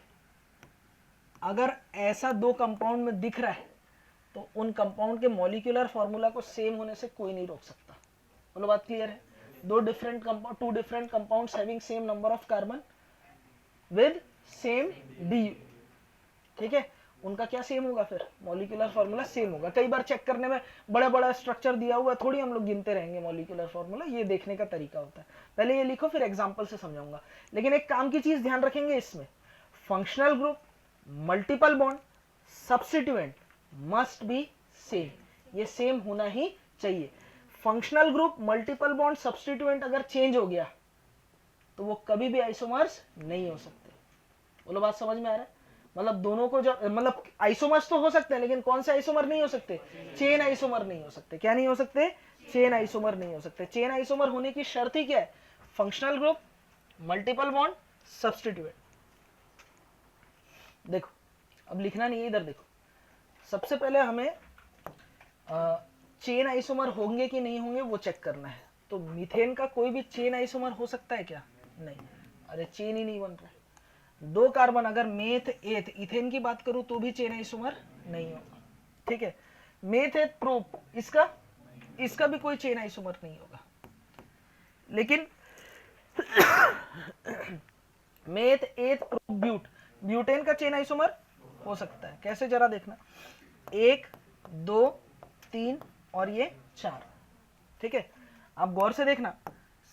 Speaker 1: अगर ऐसा दो कंपाउंड में दिख रहा है तो उन कंपाउंड के मॉलिक्यूलर फॉर्मूला को सेम होने से कोई नहीं रोक सकता। बोलो बात क्लियर है? Two different compounds having same number of carbon with same DU, ठीक है, उनका क्या सेम होगा? फिर मॉलिक्यूलर फॉर्मूला सेम होगा। कई बार चेक करने में बड़ा बड़ा स्ट्रक्चर दिया हुआ है, थोड़ी हम लोग गिनते रहेंगे मॉलिक्यूलर फॉर्मूला, ये देखने का तरीका होता है। पहले ये लिखो फिर एग्जांपल से समझाऊंगा। लेकिन एक काम की चीज ध्यान रखेंगे इसमें, functional group, multiple bond, substituent must be same, ये सेम होना ही चाहिए। Functional group, multiple bond, substituent अगर चेंज हो गया तो वो कभी भी आइसोमर्स नहीं हो सकते। बोलो बात समझ में आ रहा है? मतलब दोनों को जो मतलब आइसोमर्स तो हो सकते हैं, लेकिन कौन से आइसोमर नहीं हो सकते? चेन आइसोमर नहीं हो सकते। क्या नहीं हो सकते? चेन आइसोमर नहीं हो सकते। चेन आइसोमर होने की शर्त ही क्या है? Functional group, multiple bond, substituent. देखो, अब लिखना नहीं है, इधर देखो। सबसे पहले हमें चेन आइसोमर होंगे कि नहीं होंगे वो चेक करना है। तो मीथेन का कोई भी चेन आइसोमर हो सकता है क्या? नहीं, अरे चेन ही नहीं बन रहा है। 2 कार्बन, अगर मेथ एथ इथेन की बात करूं तो भी चेन आइसोमर नहीं होगा। ठीक है, मेथ एथ प्रोप, इसका भी कोई चेन आइसोमर नहीं होगा। लेकिन meth eth prop but, butane का चेन आइसोमर हो सकता है। कैसे जरा देखना, 1 2 3 और ये 4। ठीक है, आप गौर से देखना,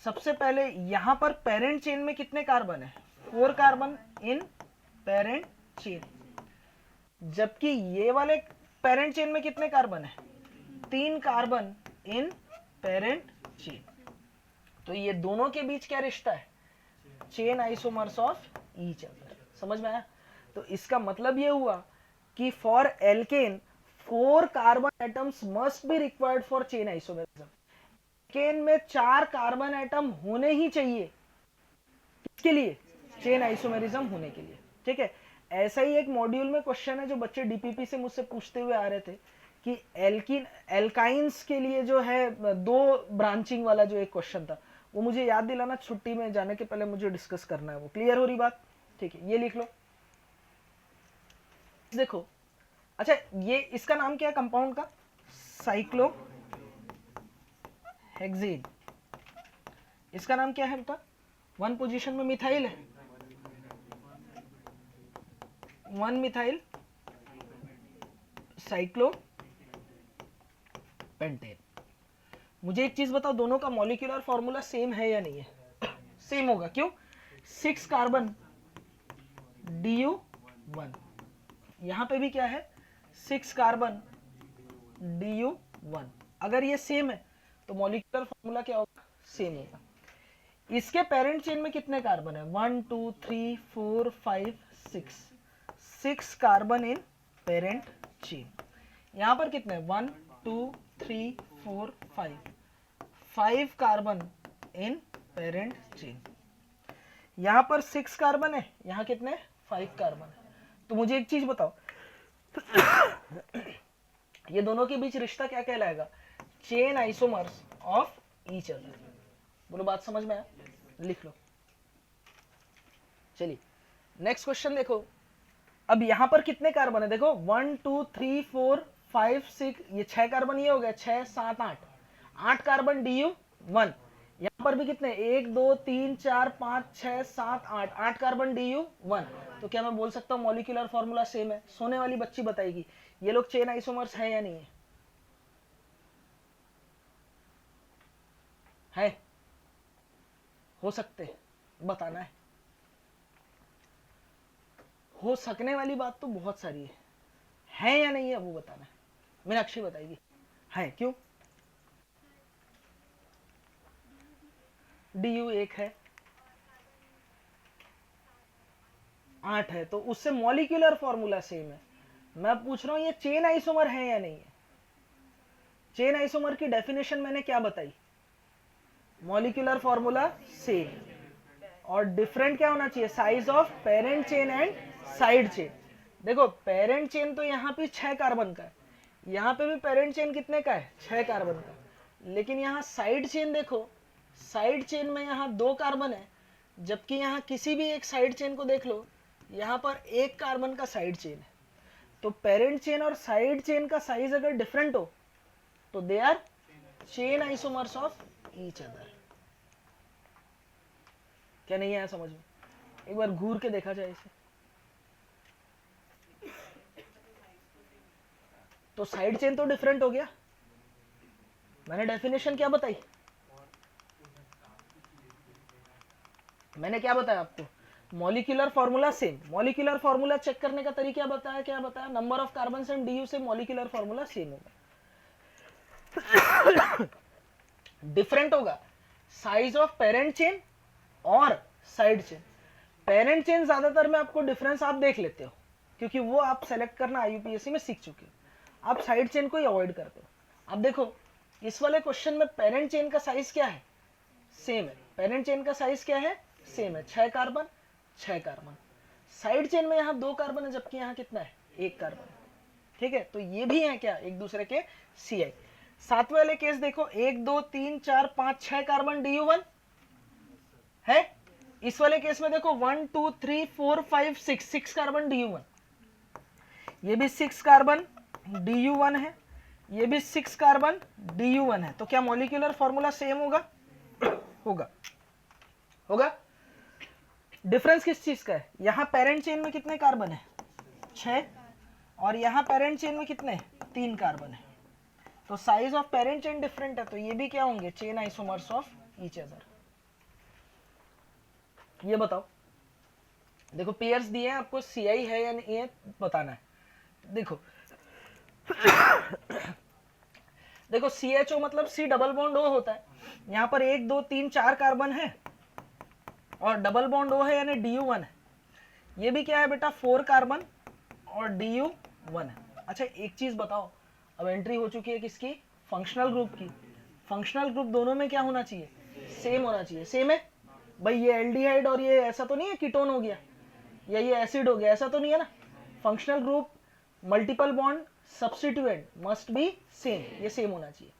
Speaker 1: सबसे पहले यहां पर पेरेंट चेन में कितने कार्बन है? 4 कार्बन इन पेरेंट चेन, जबकि ये वाले पेरेंट चेन में कितने कार्बन है? 3 कार्बन इन पेरेंट चेन। तो ये दोनों के बीच क्या रिश्ता है? Chain isomers of each other. समझ में आया? तो इसका मतलब ये हुआ कि for alkane 4 carbon atoms must be required for chain isomerism. Alkane में 4 कार्बन एटम होने ही चाहिए, किसके लिए? चेन आइसोमेरिज्म होने के लिए। ठीक है, ऐसा ही एक मॉड्यूल में क्वेश्चन है जो बच्चे डीपीपी से मुझसे पूछते हुए आ रहे थे कि एल्काइंस के लिए जो है 2 ब्रांचिंग वाला जो एक क्वेश्चन था, वो मुझे याद दिलाना, छुट्टी में जाने के पहले मुझे डिस्कस करना है वो। क्लियर हो रही बात? ठीक है, ये लिख लो। देखो, अच्छा ये इसका नाम क्या है कंपाउंड का? Cyclo hexane. इसका नाम क्या है बेटा? 1 पोजीशन में मिथाइल है, 1 मिथाइल साइक्लो पेंटेन। मुझे एक चीज बताओ, दोनों का मॉलिक्यूलर फॉर्मूला सेम है या नहीं है? सेम होगा, क्यों? 6 कार्बन DU1, यहां पे भी क्या है? 6 कार्बन DU1। अगर ये सेम है तो मॉलिक्यूलर फॉर्मूला क्या होगा? सेम होगा। इसके पेरेंट चेन में कितने कार्बन है? 1 2 3 4 5 6 कार्बन इन पेरेंट चेन। यहां पर कितने? 1 2 3 4 5 कार्बन इन पेरेंट चेन। यहां पर 6 कार्बन है, यहां कितने? 5 कार्बन है। तो मुझे एक चीज बताओ, ये दोनों के बीच रिश्ता क्या कहलाएगा? Chain isomers of each other. बोलो, बात समझ में आया? लिख लो। चलिए नेक्स्ट क्वेश्चन देखो। अब यहां पर कितने कार्बन है? देखो 1 2 3 4 5 6, ये 6 कार्बन, ये हो गया 6 7 8 कार्बन DU1। यहां पर भी कितने? 1 2 3 4 5 6 7 8 कार्बन DU1। तो क्या मैं बोल सकता हूं मॉलिक्यूलर फॉर्मूला सेम है? सोने वाली बच्ची बताएगी ये लोग चेन आइसोमर्स है या नहीं है? है? हो सकते, बताना है। हो सकने वाली बात तो बहुत सारी है या नहीं है वो बताना है। मीनाक्षी बताएगी। है, क्यों? DU1 है, 8 है, तो उससे मॉलिक्यूलर फॉर्मूला सेम है। मैं पूछ रहा हूं ये चेन आइसोमर है या नहीं है? चेन आइसोमर की डेफिनेशन मैंने क्या बताई? मॉलिक्यूलर फॉर्मूला सेम, और डिफरेंट क्या होना चाहिए? Size of parent chain and side chain. देखो पेरेंट चेन तो यहाँ पे 6 कार्बन का है, यहाँ पे भी पेरेंट चेन कितने का है? 6 कार्बन का। लेकिन यहाँ साइड चेन देखो, साइड चेन में यहाँ 2 कार्बन है, जबकि यहाँ किसी भी एक साइड चेन को देख लो, यहाँ पर 1 कार्बन का साइड चेन है। तो पेरेंट चेन और साइड चेन का साइज अगर डिफरेंट हो तो they are chain isomers of each other. क्या नहीं आया समझ में? एक बार घूर के देखा जाए इसे। तो साइड चेन तो डिफरेंट हो गया। मैंने डेफिनेशन क्या बताई? मैंने क्या बताया आपको? Molecular formula same. Molecular formula check करने का तरीका बताया, क्या बताया? Number of carbon and DU से मॉलिक्यूलर फॉर्मूला सेम होगा। डिफरेंट होगा साइज ऑफ पेरेंट चेन और साइड चेन। पेरेंट चेन ज्यादातर में आपको डिफरेंस आप देख लेते हो, क्योंकि वो आप सेलेक्ट करना IUPAC में सीख चुके हो। आप साइड चेन को ही अवॉइड करते हो। अब देखो इस वाले क्वेश्चन में पेरेंट चेन का साइज क्या है? सेम है। पेरेंट चेन का साइज क्या है? सेम है, 6 कार्बन 6 कार्बन। साइड चेन में यहाँ 2 कार्बन है, जबकि यहाँ कितना है? 1 कार्बन। ठीक है, तो ये भी है क्या? एक दूसरे के CI। सातवें वाले केस देखो, 1 2 3 4 5 6 कार्बन DU1 है। इस वाले केस में देखो 1 2 3 4 5 6 कार्बन DU1। ये भी 6 कार्बन DU1 है, ये भी 6 कार्बन DU1 है। तो क्या मॉलिक्यूलर फॉर्मूला सेम होगा? होगा, होगा। डिफरेंस किस चीज का है? यहाँ पेरेंट चेन में कितने कार्बन है? 6, और यहाँ पेरेंट चेन में कितने? 3 कार्बन है। तो size of parent chain different है, तो ये भी क्या होंगे? Chain isomers of each other. ये बताओ, देखो पेयर्स दिए हैं आपको, CI है या नहीं है बताना है। देखो देखो CHO मतलब C डबल बॉन्ड O होता है। यहाँ पर 1 2 3 4 कार्बन है और डबल बॉन्ड O है, यानी DU1 है। ये भी क्या है बेटा? 4 कार्बन और DU1 1 है। अच्छा एक चीज बताओ, अब एंट्री हो चुकी है किसकी, फंक्शनल ग्रुप की। फंक्शनल ग्रुप दोनों में क्या होना चाहिए, सेम होना चाहिए। सेम है भाई, ये एल्डिहाइड और ये ऐसा तो नहीं है कीटोन हो गया या ये एसिड हो गया, ऐसा तो नहीं है ना। Functional group multiple bond substituent must be same, ये सेम होना चाहिए।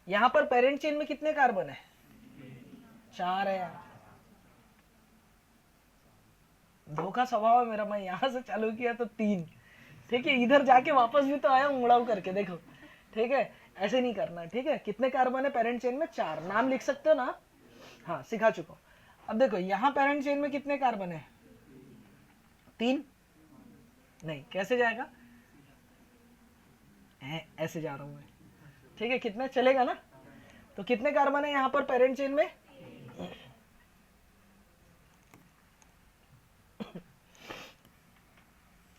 Speaker 1: यहां पर पेरेंट चेन में कितने कार्बन है, 4 है यार। धोखा स्वभाव है मेरा, मैं यहां से चालू किया तो 3, ठीक है, इधर जाके वापस भी तो आया उंगड़ाऊ करके, देखो ठीक है, ऐसे नहीं करना, ठीक है। कितने कार्बन है पेरेंट चेन में, 4। नाम लिख सकते हो ना, हाँ सिखा चुका हूं। अब देखो यहाँ पेरेंट चेन में कितने कार्बन है, 3। नहीं कैसे जाएगा, ऐसे जा रहा हूं मैं, ठीक है, कितने चलेगा ना। तो कितने कार्बन है यहाँ पर पेरेंट चेन में,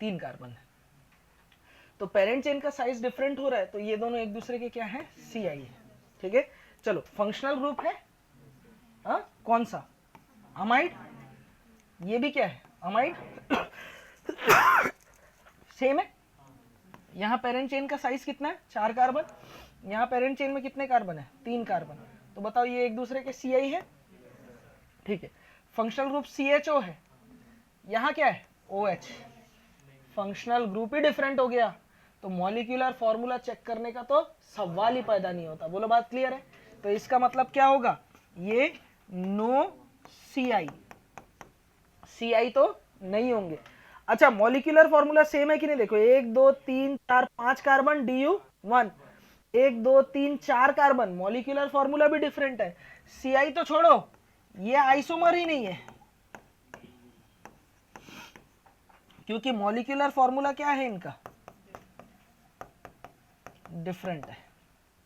Speaker 1: 3 कार्बन है। तो पेरेंट चेन का साइज डिफरेंट हो रहा है, तो ये दोनों एक दूसरे के क्या है, सी आई है, ठीक है। चलो फंक्शनल ग्रुप है कौन सा, अमाइड, ये भी क्या है अमाइड, सेम है। यहाँ पेरेंट चेन का साइज कितना है, 4 कार्बन। यहाँ पेरेंट चेन में कितने कार्बन है, 3 कार्बन। तो बताओ ये एक दूसरे के सी आई है, ठीक है। फंक्शनल ग्रुप CHO है, यहाँ क्या है OH, फंक्शनल ग्रुप ही डिफरेंट हो गया, तो मॉलिक्यूलर फॉर्मूला चेक करने का तो सवाल ही पैदा नहीं होता। बोलो बात क्लियर है। तो इसका मतलब क्या होगा, ये नो CI तो नहीं होंगे। अच्छा मॉलिक्यूलर फॉर्मूला सेम है कि नहीं, देखो 1 2 3 4 5 carbon DU1, 1 2 3 4 carbon, molecular formula भी डिफरेंट है। CI तो छोड़ो, ये आइसोमर ही नहीं है, क्योंकि मॉलिक्यूलर फॉर्मूला क्या है इनका, डिफरेंट है।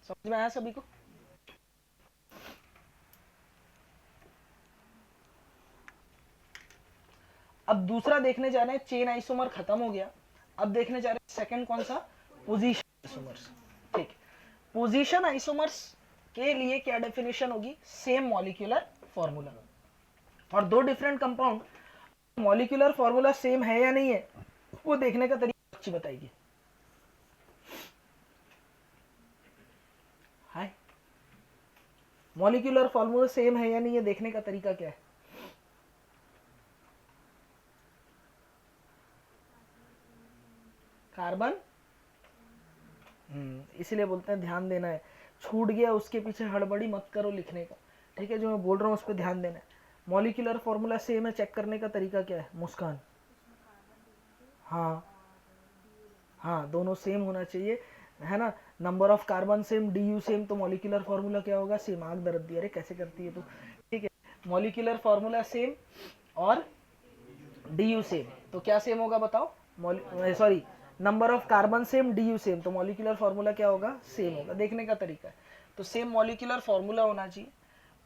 Speaker 1: समझ में आया सभी को। अब दूसरा देखने जा रहे हैं, चेन आइसोमर खत्म हो गया, अब देखने जा रहे हैं सेकंड कौन सा, पोजीशन आइसोमर्स, ठीक। पोजीशन आइसोमर्स के लिए क्या डेफिनेशन होगी, सेम मॉलिक्यूलर फॉर्मूला, और 2 different compound molecular formula same है या नहीं है, वो देखने का तरीका अच्छी बताएगी। हाय, मॉलिक्यूलर फॉर्मूला सेम है या नहीं है देखने का तरीका क्या है, कार्बन, इसीलिए बोलते हैं ध्यान देना है, छूट गया उसके पीछे हड़बड़ी मत करो लिखने का, ठीक है, जो मैं बोल रहा हूँ उस पर ध्यान देना है। मॉलिक्यूलर फॉर्मूला सेम है, चेक करने का तरीका क्या है मुस्कान, हाँ हाँ दोनों सेम होना चाहिए, है ना। Number of carbon same, DU same, तो मॉलिक्यूलर फॉर्मूला क्या होगा, सेम। आग दर्द दिया, अरे कैसे करती है तो, ठीक है, मॉलिक्यूलर फॉर्मूला सेम और DU सेम, तो क्या सेम होगा बताओ, sorry number of carbon same, DU same, तो मॉलिक्यूलर फॉर्मूला क्या होगा, सेम होगा। देखने का तरीका है, तो सेम मॉलिक्यूलर फॉर्मूला होना चाहिए,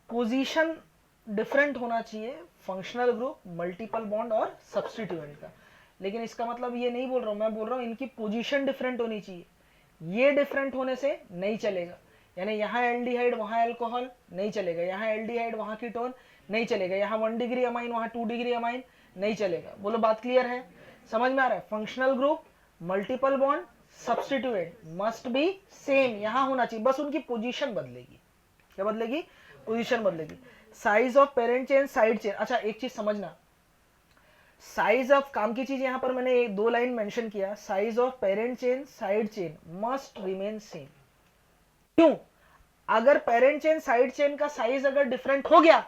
Speaker 1: पोजीशन डिफरेंट होना चाहिए, फंक्शनल ग्रुप, मल्टीपल बॉन्ड और सब्स्टिट्यूएंट का। लेकिन इसका मतलब ये नहीं बोल रहा हूं, मैं बोल रहा हूं इनकी पोजीशन डिफरेंट होनी चाहिए, ये डिफरेंट होने से नहीं चलेगा। यानी यहाँ एल्डिहाइड वहाँ एल्कोहल नहीं चलेगा, यहाँ एल्डिहाइड वहाँ कीटोन नहीं चलेगा, यहाँ 1 डिग्री अमाइन वहाँ 2 डिग्री अमाइन नहीं चलेगा। बोलो बात क्लियर है, समझ में आ रहा है। Functional group, multiple bond, substituent must be same यहाँ होना चाहिए, बस उनकी पोजीशन बदलेगी। क्या बदलेगी, पोजीशन बदलेगी। Size of parent chain, side chain. अच्छा एक चीज समझना, साइज ऑफ, काम की चीज यहां पर मैंने 2 लाइन मेंशन किया, size of parent chain, side chain must remain same. क्यों, अगर पेरेंट चेन साइड चेन का साइज अगर डिफरेंट हो गया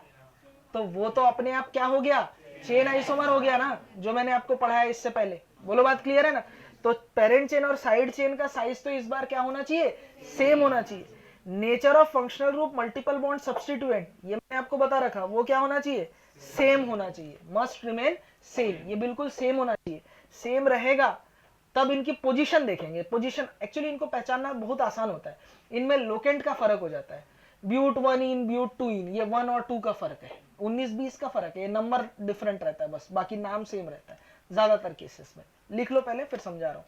Speaker 1: तो वो तो अपने आप क्या हो गया, चेन आइसोमर हो गया ना, जो मैंने आपको पढ़ाया इससे पहले। बोलो बात क्लियर है ना। तो पेरेंट चेन और साइड चेन का साइज तो इस बार क्या होना चाहिए, सेम होना चाहिए। Nature of functional group, multiple bond, substituent, ये मैंने आपको बता रखा, वो क्या होना चाहिए, सेम होना चाहिए, मस्ट रिमेन सेम, ये बिल्कुल सेम होना चाहिए। सेम रहेगा तब इनकी पोजीशन देखेंगे। पोजीशन एक्चुअली इनको पहचानना बहुत आसान होता है, इनमें लोकेंट का फर्क हो जाता है, ब्यूट 1 इन, ब्यूट 2 इन, ये 1 और 2 का फर्क है, 19-20 का फर्क है, ये नंबर डिफरेंट रहता है बस, बाकी नाम सेम रहता है ज्यादातर केसेस में। लिख लो पहले फिर समझा रहा हूं।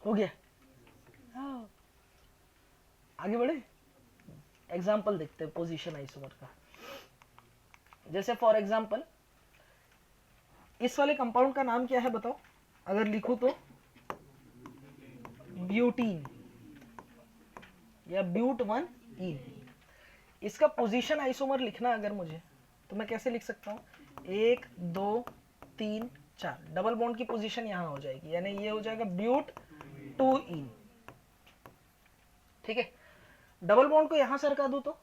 Speaker 1: हो गया, आगे बढ़े, एग्जाम्पल देखते हैं पोजीशन आइसोमर का। जैसे फॉर एग्जाम्पल इस वाले कंपाउंड का नाम क्या है बताओ, अगर लिखूं तो ब्यूटीन या ब्यूट 1 ईन। इसका पोजीशन आइसोमर लिखना अगर मुझे, तो मैं कैसे लिख सकता हूँ, 1 2 3 4, डबल बॉन्ड की पोजीशन यहां हो जाएगी, यानी ये हो जाएगा ब्यूट 2 ईन। ठीक है, डबल बॉन्ड को यहां सरका दूं तो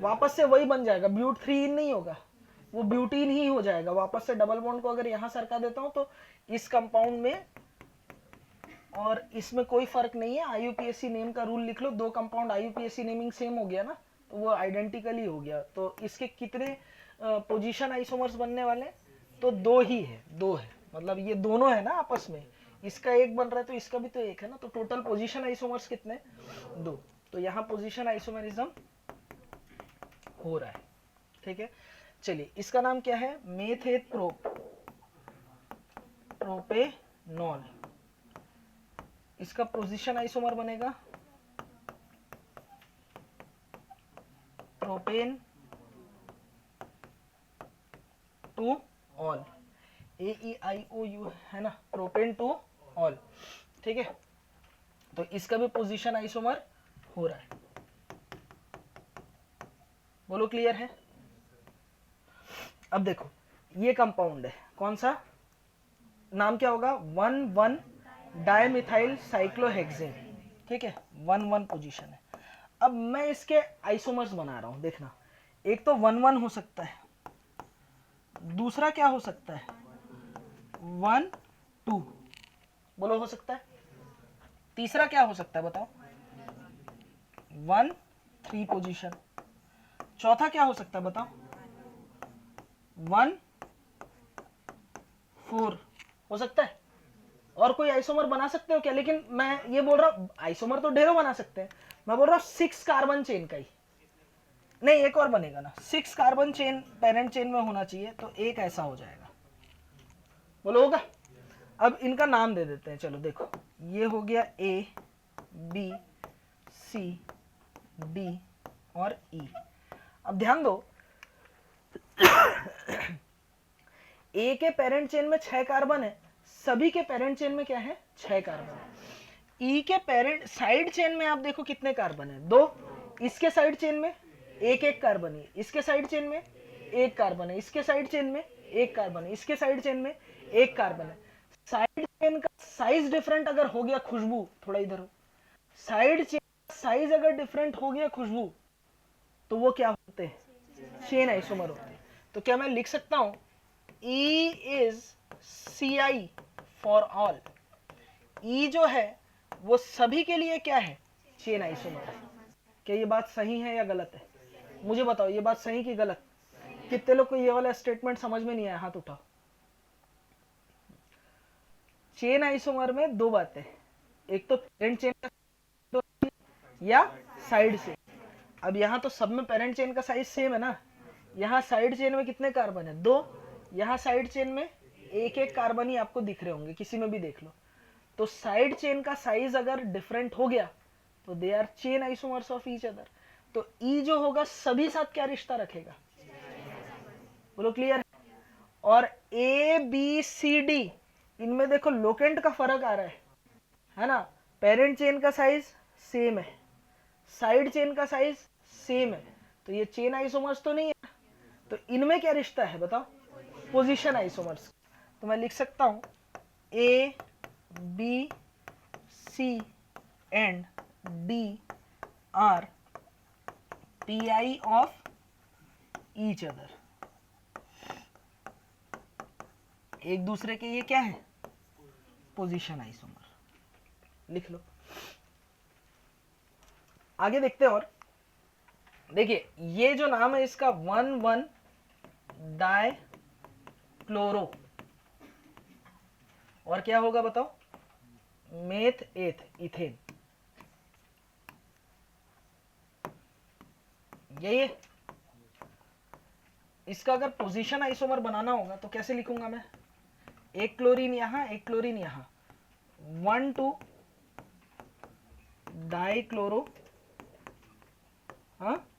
Speaker 1: वापस से वही बन जाएगा, ब्यूट 3 इन नहीं होगा, वो ब्यूटीन ही हो जाएगा। वापस से डबल बॉन्ड को अगर यहां सरका देता हूं तो इस कंपाउंड में और इसमें कोई फर्क नहीं है। आईयूपीएसी नेम का रूल लिख लो, दो कंपाउंड आईयूपीएसी नेमिंग सेम हो गया ना, तो वो आइडेंटिकल ही हो गया। तो इसके कितने पोजीशन आइसोमर्स बनने वाले, तो दो ही है, दो है, मतलब ये दोनों है ना आपस में, इसका एक बन रहा है तो इसका भी तो एक है ना, तो टोटल पोजीशन आइसोमर्स कितने, दो। तो यहाँ पोजीशन आइसोमरिज्म हो रहा है। ठीक है, चलिए इसका नाम क्या है, मेथेट प्रोपेनॉल। इसका पोजीशन आइसोमर बनेगा प्रोपेन टू ऑल, AeIOU है ना, प्रोपेन टू ऑल। ठीक है, तो इसका भी पोजीशन आइसोमर हो रहा है। बोलो क्लियर है। अब देखो ये कंपाउंड है, कौन सा, नाम क्या होगा, 1,1 डायमिथाइल साइक्लोहेक्सेन। ठीक है, 1,1 पोजीशन है। अब मैं इसके आइसोमर्स बना रहा हूं, देखना, एक तो 1,1 हो सकता है, दूसरा क्या हो सकता है, 1,2, बोलो हो सकता है, तीसरा क्या हो सकता है बताओ, 1,3 पोजीशन, चौथा क्या हो सकता है बताओ, 1,4 हो सकता है। और कोई आइसोमर बना सकते हो क्या, लेकिन मैं ये बोल रहा हूं आइसोमर तो ढेरों बना सकते हैं, मैं बोल रहा हूं 6 कार्बन चेन का ही, नहीं एक और बनेगा ना, 6 कार्बन चेन पेरेंट चेन में होना चाहिए, तो एक ऐसा हो जाएगा, बोलो होगा। अब इनका नाम दे देते हैं, चलो देखो ये हो गया A B C D और E। अब ध्यान दो A के पेरेंट चेन में 6 कार्बन है, सभी के पेरेंट चेन में क्या है, 6 कार्बन। E के पेरेंट साइड चेन में आप देखो कितने कार्बन है, 2, इसके साइड चेन में एक एक कार्बन है, इसके साइड चेन में एक कार्बन है, इसके साइड चेन में एक कार्बन है, इसके साइड चेन में एक कार्बन है। साइड चेन का साइज डिफरेंट अगर हो गया, खुशबू थोड़ा इधर हो, साइड चेन का साइज अगर डिफरेंट हो गया खुशबू, तो वो क्या होते हैं, चेन आइसोमर होते हैं। तो क्या मैं लिख सकता हूं E is CI for all, E जो है वो सभी के लिए क्या है, चेन आइसोमर है। क्या ये बात सही है या गलत है, मुझे बताओ ये बात सही कि गलत। कितने लोग को ये वाला स्टेटमेंट समझ में नहीं आया, हाथ उठाओ। चेन आइसोमर में दो बातें, एक तो पेरेंट चेन या साइड से। अब यहाँ तो सब में पेरेंट चेन का साइज सेम है ना, यहाँ साइड चेन में कितने कार्बन है, 2, यहाँ साइड चेन में एक एक कार्बन ही आपको दिख रहे होंगे, किसी में भी देख लो। तो साइड चेन का साइज अगर डिफरेंट हो गया तो they are chain isomers of each other. तो ई जो होगा सभी साथ क्या रिश्ता रखेगा, बोलो क्लियर है। और ए बी सी डी इनमें देखो लोकेंट का फर्क आ रहा है ना, पेरेंट चेन का साइज सेम है, साइड चेन का साइज सेम है, तो ये चेन आइसोमर्स तो नहीं है। तो इनमें क्या रिश्ता है बताओ, पोजीशन आइसोमर्स। तो मैं लिख सकता हूं A B C and D are pi of each other, एक दूसरे के ये क्या है, पोजीशन आइसोमर। लिख लो, आगे देखते हैं। और देखिए ये जो नाम है इसका 1,1 डाई क्लोरो, और क्या होगा बताओ, मेथ एथ इथेन, यही है। इसका अगर पोजीशन आइसोमर बनाना होगा तो कैसे लिखूंगा मैं, एक क्लोरीन यहां, एक क्लोरीन यहां, 1,2 डाई क्लोरो हाँ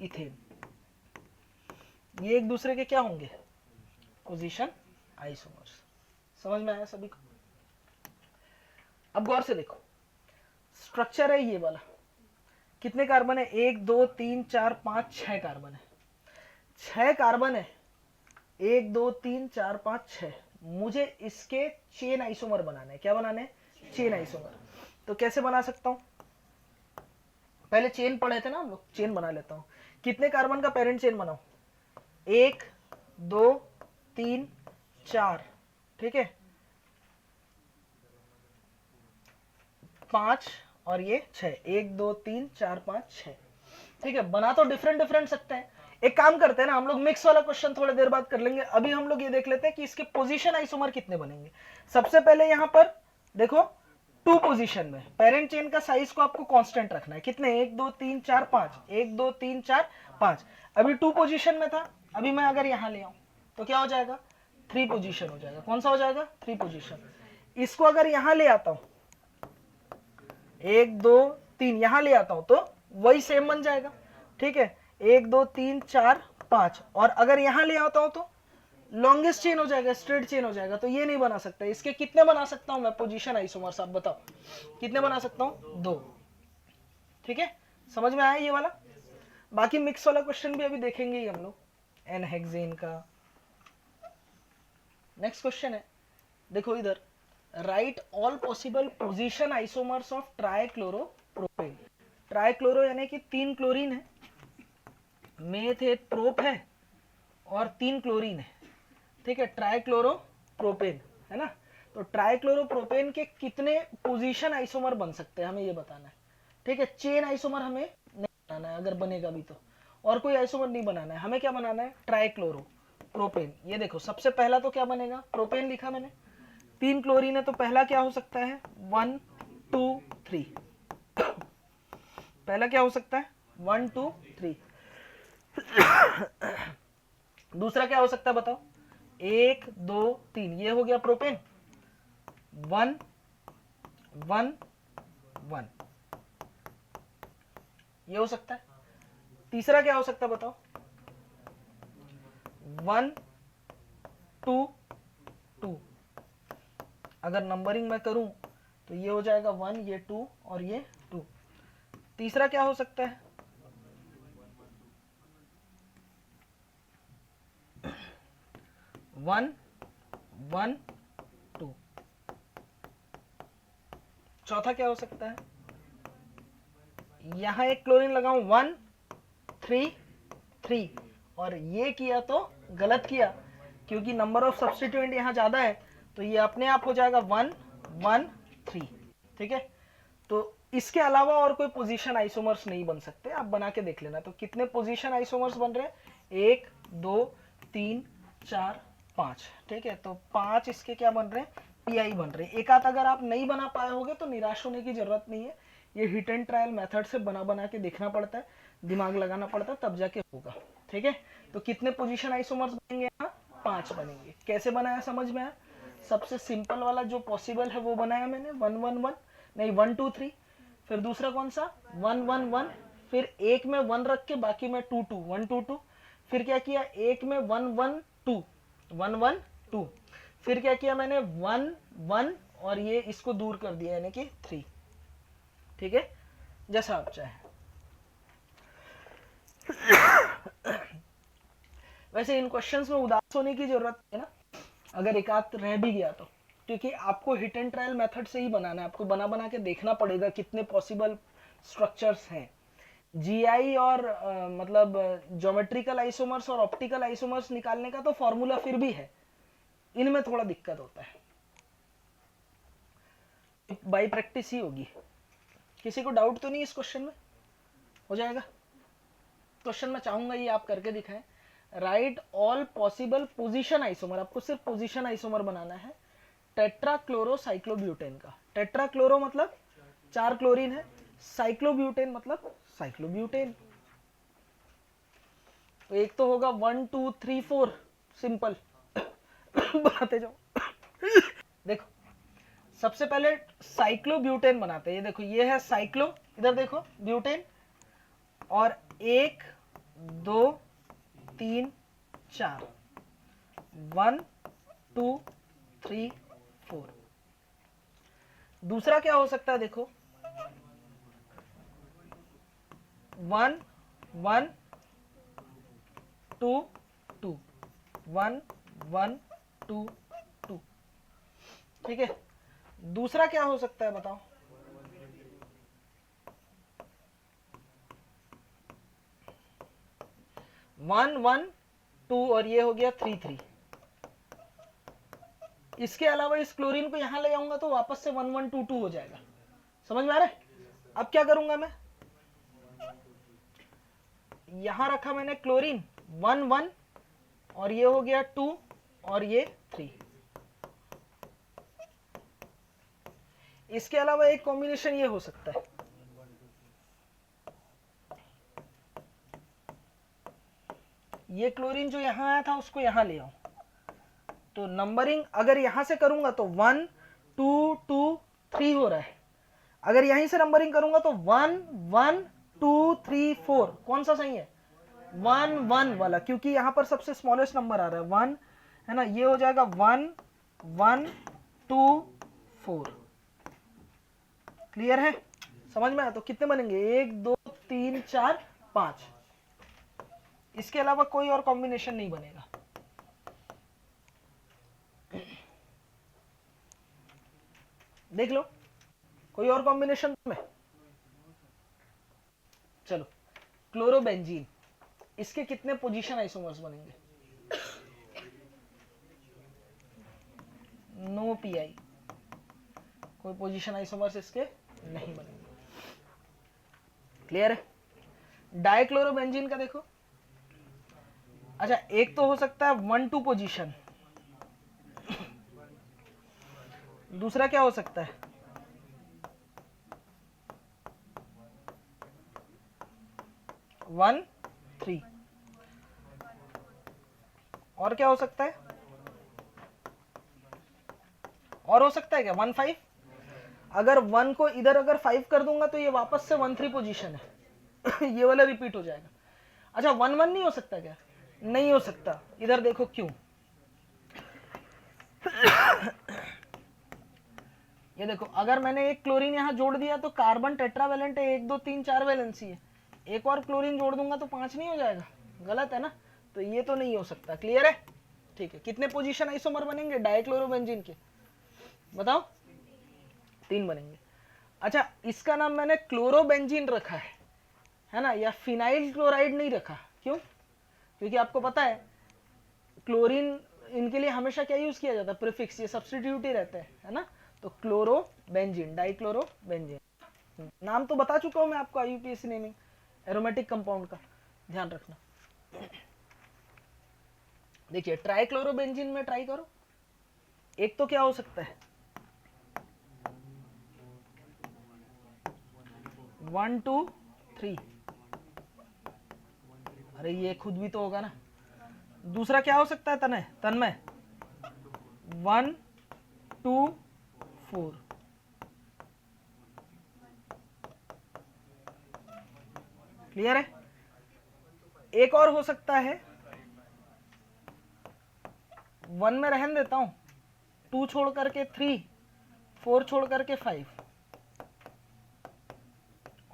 Speaker 1: इथेन, ये एक दूसरे के क्या होंगे, पोजीशन आइसोमर्स। समझ में आया सभी को? अब गौर से देखो, स्ट्रक्चर है ये वाला, कितने कार्बन है? 1 2 3 4 5 6 कार्बन है। 6 कार्बन है, 1 2 3 4 5 6। मुझे इसके चेन आइसोमर बनाने हैं। क्या बनाने हैं? Chain isomer. तो कैसे बना सकता हूं? पहले चेन पढ़े थे ना हम लोग, चेन बना लेता हूं। कितने कार्बन का पेरेंट चेन बनाऊं? 1 2 3 4, ठीक है, 5 और ये 6, 1 2 3 4 5 6, ठीक है। बना तो डिफरेंट डिफरेंट सकते हैं। एक काम करते हैं ना, हम लोग मिक्स वाला क्वेश्चन थोड़ी देर बाद कर लेंगे। अभी हम लोग ये देख लेते हैं कि इसके पोजीशन आइसोमर कितने बनेंगे। सबसे पहले यहां पर देखो, 2 पोजीशन में पेरेंट चेन का साइज को आपको कांस्टेंट रखना है। कितने? 1 2 3 4 5, 1 2 3 4 5। अभी 2 पोजीशन में था, अभी मैं अगर यहां ले आऊं तो क्या हो जाएगा? 3 पोजीशन हो जाएगा। कौन सा हो जाएगा? 3 पोजीशन। इसको अगर यहां ले आता हूं, 1 2 3 यहां ले आता हूं तो वही सेम बन जाएगा, ठीक है। 1 2 3 4 5, और अगर यहां ले आता हूं तो लॉन्गेस्ट चेन हो जाएगा, स्ट्रेट चेन हो जाएगा। तो ये नहीं बना सकता। इसके कितने बना सकता हूं मैं पोजीशन आइसोमर्स? आप बताओ कितने बना सकता हूं? 2, ठीक है। समझ में आया ये वाला? बाकी मिक्स वाला क्वेश्चन भी अभी देखेंगे ही हम लोग, एन हेक्सेन का। नेक्स्ट क्वेश्चन है, देखो इधर, write all possible position isomers of trichloropropane. Trichloro यानी कि 3 क्लोरीन है, मेथ है, प्रोप है, और 3 क्लोरीन है, ठीक है। ट्राइक्लोरोप्रोपेन है ना। तो ट्राइक्लोरोप्रोपेन के कितने पोजीशन आइसोमर बन सकते हैं, हमें ये बताना है, ठीक है। चेन आइसोमर हमें नहीं बनाना है, अगर बनेगा भी तो, और कोई आइसोमर नहीं बनाना है। हमें क्या बनाना है? ट्राइक्लोरोप्रोपेन। ये देखो, सबसे पहला तो क्या बनेगा? प्रोपेन लिखा मैंने, 3 क्लोरीन है, तो पहला क्या हो सकता है? 1 2 3। पहला क्या हो सकता है? 1 2 3। दूसरा क्या हो सकता है बताओ? 1 2 3, ये हो गया प्रोपेन। 1 1 1, ये हो सकता है। तीसरा क्या हो सकता है बताओ? 1 2 2। अगर नंबरिंग में करूं तो ये हो जाएगा 1, ये 2 और ये 2। तीसरा क्या हो सकता है? 1 1 2। चौथा क्या हो सकता है? यहां एक क्लोरीन लगाऊं, 1 3 3, और ये किया तो गलत किया, क्योंकि नंबर ऑफ सब्स्टिट्यूएंट यहां ज्यादा है, तो ये अपने आप हो जाएगा 1 1 3, ठीक है। तो इसके अलावा और कोई पोजीशन आइसोमर्स नहीं बन सकते। आप बना के देख लेना। तो कितने पोजीशन आइसोमर्स बन रहे हैं? 1 2 3 4 5, ठीक है। तो 5 इसके क्या बन रहे हैं? पीआई बन रहे हैं। एक आध अगर आप नहीं बना पाए होगे तो निराश होने की जरूरत नहीं है। ये हिट एंड ट्रायल मेथड से बना बना के देखना पड़ता है, दिमाग लगाना पड़ता है, तब जाके होगा, ठीक है। तो कितने पोजीशन आइसोमर्स बनेंगे? यहाँ 5 बनेंगे। कैसे बनाया समझ में आया? सबसे सिंपल वाला जो पॉसिबल है वो बनाया मैंने, 1 1 1, नहीं 1 2 3। फिर दूसरा कौन सा? 1 1 1। फिर एक में 1 रख के बाकी में 2 2, 1 2 2। फिर क्या किया? एक में 1 1 2, 1 1 2। फिर क्या किया मैंने? 1 1, और ये इसको दूर कर दिया यानी कि 3, ठीक है। जैसा आप चाहे। वैसे इन क्वेश्चंस में उदास होने की जरूरत है ना, अगर एक आध रह भी गया तो, क्योंकि आपको हिट एंड ट्रायल मेथड से ही बनाना है। आपको बना बना के देखना पड़ेगा कितने पॉसिबल स्ट्रक्चर्स हैं। जीआई और मतलब ज्योमेट्रिकल आइसोमर्स और ऑप्टिकल आइसोमर्स निकालने का तो फॉर्मूला फिर भी है, इनमें थोड़ा दिक्कत होता है। बाई प्रैक्टिस ही होगी। किसी को डाउट तो नहीं इस क्वेश्चन में? हो जाएगा। क्वेश्चन में चाहूंगा ये आप करके दिखाएं। Right all possible position isomer, आपको सिर्फ पोजीशन आइसोमर बनाना है टेट्राक्लोरोसाइक्लोब्यूटेन का। टेट्राक्लोरो मतलब 4 क्लोरीन है, साइक्लोब्यूटेन मतलब साइक्लोब्यूटेन। तो एक तो होगा 1 2 3 4, सिंपल बनाते जाओ। देखो सबसे पहले साइक्लोब्यूटेन बनाते हैं। ये देखो, ये है साइक्लो, इधर देखो ब्यूटेन, और 1 2 3 4, 1 2 3 4। दूसरा क्या हो सकता है देखो, 1 1 2 2, 1 1 2 2। ठीक है, दूसरा क्या हो सकता है बताओ, 1 1 2 और ये हो गया 3 3। इसके अलावा इस क्लोरीन को यहां ले आऊंगा तो वापस से 1 1 2 2 हो जाएगा। समझ में आ रहा है? अब क्या करूंगा मैं, यहां रखा मैंने क्लोरीन 1 1 और ये हो गया 2 और ये 3। इसके अलावा एक कॉम्बिनेशन ये हो सकता है, ये क्लोरीन जो यहां आया था उसको यहां ले आऊं, तो नंबरिंग अगर यहां से करूंगा तो 1 2 2 3 हो रहा है। अगर यहीं से नंबरिंग करूंगा तो 1 1 2 3 4। कौन सा सही है? 1 1 वाला, क्योंकि यहां पर सबसे स्मॉलेस्ट नंबर आ रहा है 1, है ना। ये हो जाएगा 1 1 2 4। क्लियर है? समझ में आया? तो कितने बनेंगे, 1 2 3 4 5। इसके अलावा कोई और कॉम्बिनेशन नहीं बनेगा। देख लो कोई और कॉम्बिनेशन में। चलो, क्लोरोबेंजीन, इसके कितने पोजीशन आइसोमर्स बनेंगे? नो पीआई, कोई पोजीशन आइसोमर्स इसके नहीं बनेंगे। क्लियर है? डाइक्लोरोबेंजीन का देखो, अच्छा एक तो हो सकता है 1 2 पोजीशन, दूसरा क्या हो सकता है, 1 3, और क्या हो सकता है, और हो सकता है क्या 1 5। अगर 1 को इधर अगर 5 कर दूंगा तो ये वापस से 1 3 पोजीशन है ये वाला रिपीट हो जाएगा। अच्छा 1 1 नहीं हो सकता क्या? नहीं हो सकता। इधर देखो क्यों, ये देखो अगर मैंने एक क्लोरीन यहां जोड़ दिया तो कार्बन टेट्रावेलेंट है, 1 2 3 4 वैलेंसी है। एक और क्लोरीन जोड़ दूंगा तो 5 नहीं हो जाएगा? गलत है ना, तो ये तो नहीं हो सकता। क्लियर है? ठीक है, कितने पोजीशन आइसोमर बनेंगे डाइक्लोरोबेंजीन के? बताओ। 3 बनेंगे। अच्छा इसका नाम मैंने क्लोरोबेंजीन रखा है ना, या फिनाइल क्लोराइड नहीं रखा। क्यों? क्योंकि आपको पता है क्लोरीन इनके लिए हमेशा क्या यूज किया जाता है, प्रीफिक्स, ये सब्स्टिट्यूट ही रहते हैं, है ना। तो क्लोरोबेंजीन, डाइक्लोरोबेंजीन, नाम तो बता चुका हूं मैं आपको आईयूपीएससी नेमिंग, एरोमेटिक कंपाउंड का ध्यान रखना। देखिए ट्राइक्लोरोबेंजीन में ट्राई करो, एक तो क्या हो सकता है 1 2 3, अरे ये खुद भी तो होगा ना। दूसरा क्या हो सकता है तन्मय 1 2 4। क्लियर है? एक और हो सकता है, 1 में रहने देता हूं, 2 छोड़ करके 3, 4 छोड़ करके 5,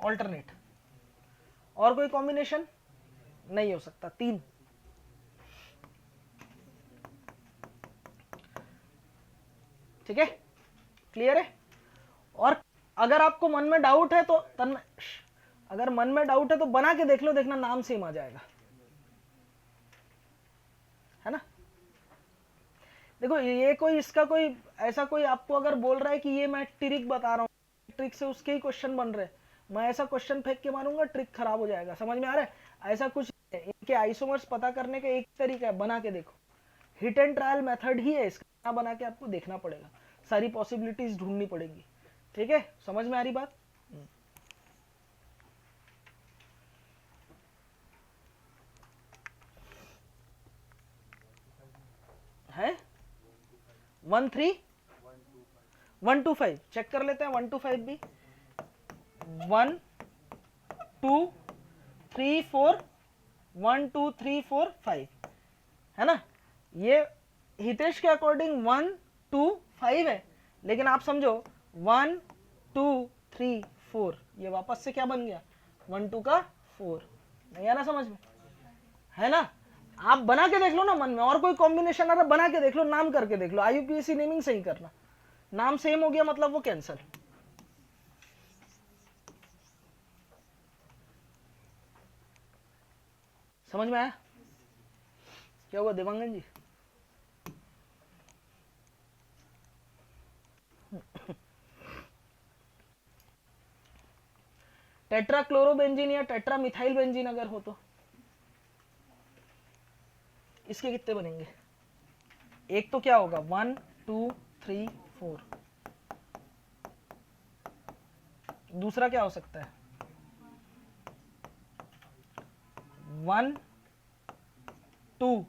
Speaker 1: ऑल्टरनेट। और कोई कॉम्बिनेशन नहीं हो सकता, 3। ठीक है? क्लियर है? और अगर आपको मन में डाउट है तो अगर मन में डाउट है तो बना के देख लो, देखना नाम सेम आ जाएगा, है ना। देखो ये कोई इसका कोई ऐसा कोई आपको अगर बोल रहा है कि ये मैं ट्रिक बता रहा हूं, ट्रिक से उसके ही क्वेश्चन बन रहे, मैं ऐसा क्वेश्चन फेंक के मारूंगा ट्रिक खराब हो जाएगा। समझ में आ रहा है? ऐसा कुछ है। इनके आइसोमर्स पता करने का एक तरीका है, बना के देखो, हिट एंड ट्रायल मेथड ही है इसका, बना के आपको देखना पड़ेगा, सारी पॉसिबिलिटीज ढूंढनी पड़ेगी। ठीक है? समझ में आ रही बात? है 1 3 1 2 5 चेक कर लेते हैं, 1 2 5 भी 1 2 3 4 1 2 3 4 5, है ना। ये हितेश के अकॉर्डिंग 1 2 5 है, लेकिन आप समझो 1 2 3 4 ये वापस से क्या बन गया 1 2 का 4। नहीं आना समझ में, है ना? आप बना के देख लो ना मन में, और कोई कॉम्बिनेशन आ रहा बना के देख लो, नाम करके देख लो। IUPAC नेमिंग सही करना, नाम सेम हो गया मतलब वो कैंसल। समझ में आया क्या हुआ देवांगन जी? टेट्राक्लोरोबेंजीन या टेट्रामिथाइल बेंजीन अगर हो तो इसके कितने बनेंगे? एक तो क्या होगा 1 2 3 4, दूसरा क्या हो सकता है 1 2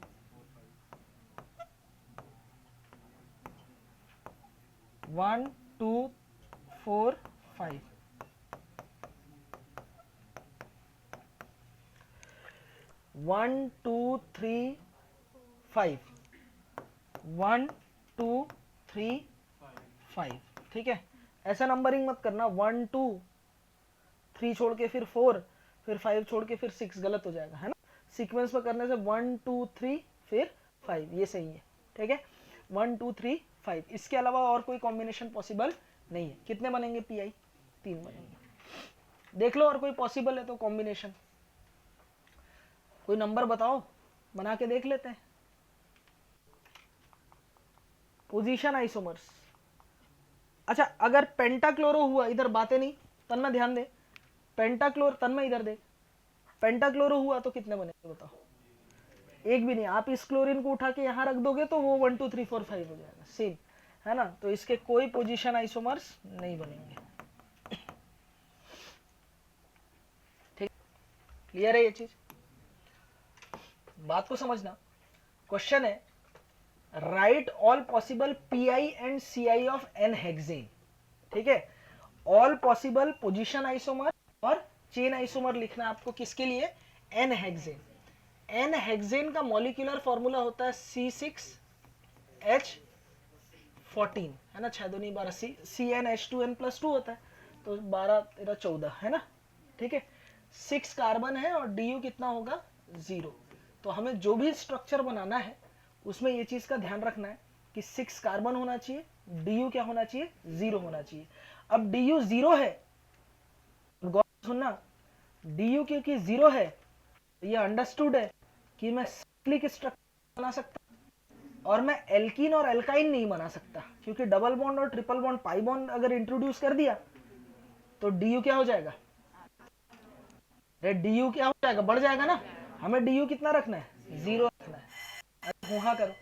Speaker 1: 1 2 4 5, 1 2 3 5, 1 2 3 5, ठीक है? ऐसा नंबरिंग मत करना 1 2 3 छोड़ के फिर 4 फिर 5 छोड़ के फिर 6, गलत हो जाएगा, है ना? सीक्वेंस में करने से 1 2 3 फिर 5 ये सही है, ठीक है? 1 2 3 5, इसके अलावा और कोई कॉम्बिनेशन पॉसिबल नहीं है। कितने बनेंगे PI? 3 बनेंगे। देख लो और कोई पॉसिबल है तो कॉम्बिनेशन, कोई नंबर बताओ, बना के देख लेते हैं। पोजीशन आइसोमर्स, अच्छा अगर पेंटाक्लोरो हुआ, इधर बातें नहीं, तन्मय ध्यान दे, पेंटाक्लोर, तन्मय इधर देख, पेंटाक्लोरो हुआ तो कितने बनेंगे बताओ? एक भी नहीं। आप इस क्लोरीन को उठा के यहां रख दोगे तो वो 1 2 3 4 5 हो जाएगा, सेम, है ना? तो इसके कोई पोजीशन आइसोमर्स नहीं बनेंगे। ठीक, क्लियर है ये चीज? बात को समझना। क्वेश्चन है right all possible PI and CI of N hexane, ठीक है? ऑल पॉसिबल पोजीशन आइसोमर और चेन आइसोमर लिखना है आपको, किसके लिए? N hexane. N हेक्सेन का मॉलिक्यूलर फॉर्मूला होता है C6H14, है ना? 6 दूनी 12, CnH2n+2 होता है, तो 12 13 14, है ना? ठीक है, 6 कार्बन है और DU कितना होगा 0। तो हमें जो भी स्ट्रक्चर बनाना है उसमें ये चीज का ध्यान रखना है कि 6 कार्बन होना चाहिए, DU क्या होना चाहिए 0 होना चाहिए। अब DU 0 है, गौर सुनना, DU क्योंकि 0 है ये अंडरस्टूड है कि मैं साइक्लिक स्ट्रक्चर बना सकता और मैं एल्कीन और एल्काइन नहीं बना सकता, क्योंकि डबल बॉन्ड और ट्रिपल बॉन्ड पाई बॉन्ड अगर इंट्रोड्यूस कर दिया तो DU क्या हो जाएगा? DU क्या हो जाएगा? बढ़ जाएगा ना। हमें DU कितना रखना है? 0 रखना है। हाँ करो,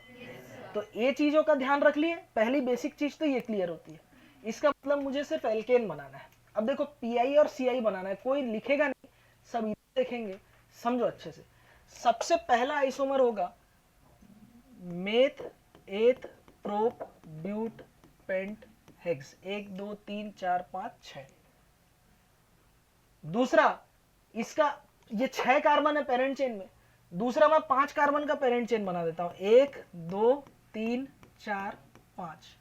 Speaker 1: तो ये चीजों का ध्यान रख लिए। पहली बेसिक चीज तो ये क्लियर होती है। इसका मतलब मुझे सिर्फ एल्केन बनाना है। अब देखो PI और CI बनाना है, कोई लिखेगा नहीं, सब देखेंगे, समझो अच्छे से। सबसे पहला आइसोमर होगा meth eth prop ब्यूट paint hex, 1 2 3 4 5 6। दूसरा, इसका ये 6 कार्बन है पेरेंट चेन में, दूसरा मैं 5 कार्बन का पेरेंट चेन बना देता हूं, 1 2 3 4 5।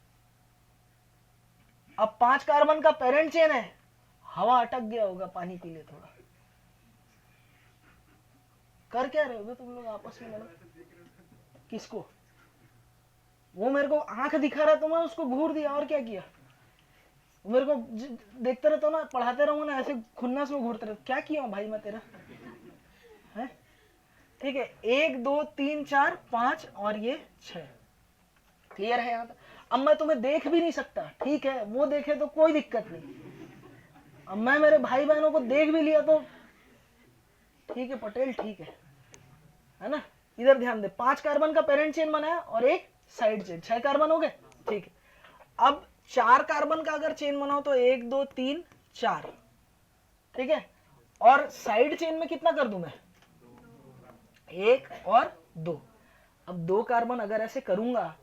Speaker 1: अब 5 कार्बन का पेरेंट चेन है, हवा अटक गया होगा, पानी पी ले थोड़ा। कर क्या रहे हो तुम लोग आपस में लड़ो? किसको? वो मेरे को आंख दिखा रहा तो मैं उसको घूर दिया, और क्या किया? मेरे को देखते रहता ना, पढ़ाते रहूंगा ना, ऐसे खुन्नस में घूरते रहो। क्या किया भाई मैं तेरा? है ठीक है, 1 2 3 4 5 और ये 6। क्लियर है यहाँ तक? अब मैं तुम्हें देख भी नहीं सकता, ठीक है? वो देखे तो कोई दिक्कत नहीं। अब मैं मेरे भाई बहनों को देख भी लिया तो ठीक है पटेल, ठीक है ना? इधर ध्यान दे, 5 कार्बन का पेरेंट चेन बनाया और एक साइड चेन, 6 कार्बन हो गए, ठीक है? अब 4 कार्बन का अगर चेन बनाओ तो 1 2 3 4, ठीक है? और साइड चेन में कितना कर दूं मैं? 1 और 2। अब 2 कार्बन अगर ऐसे करूंगा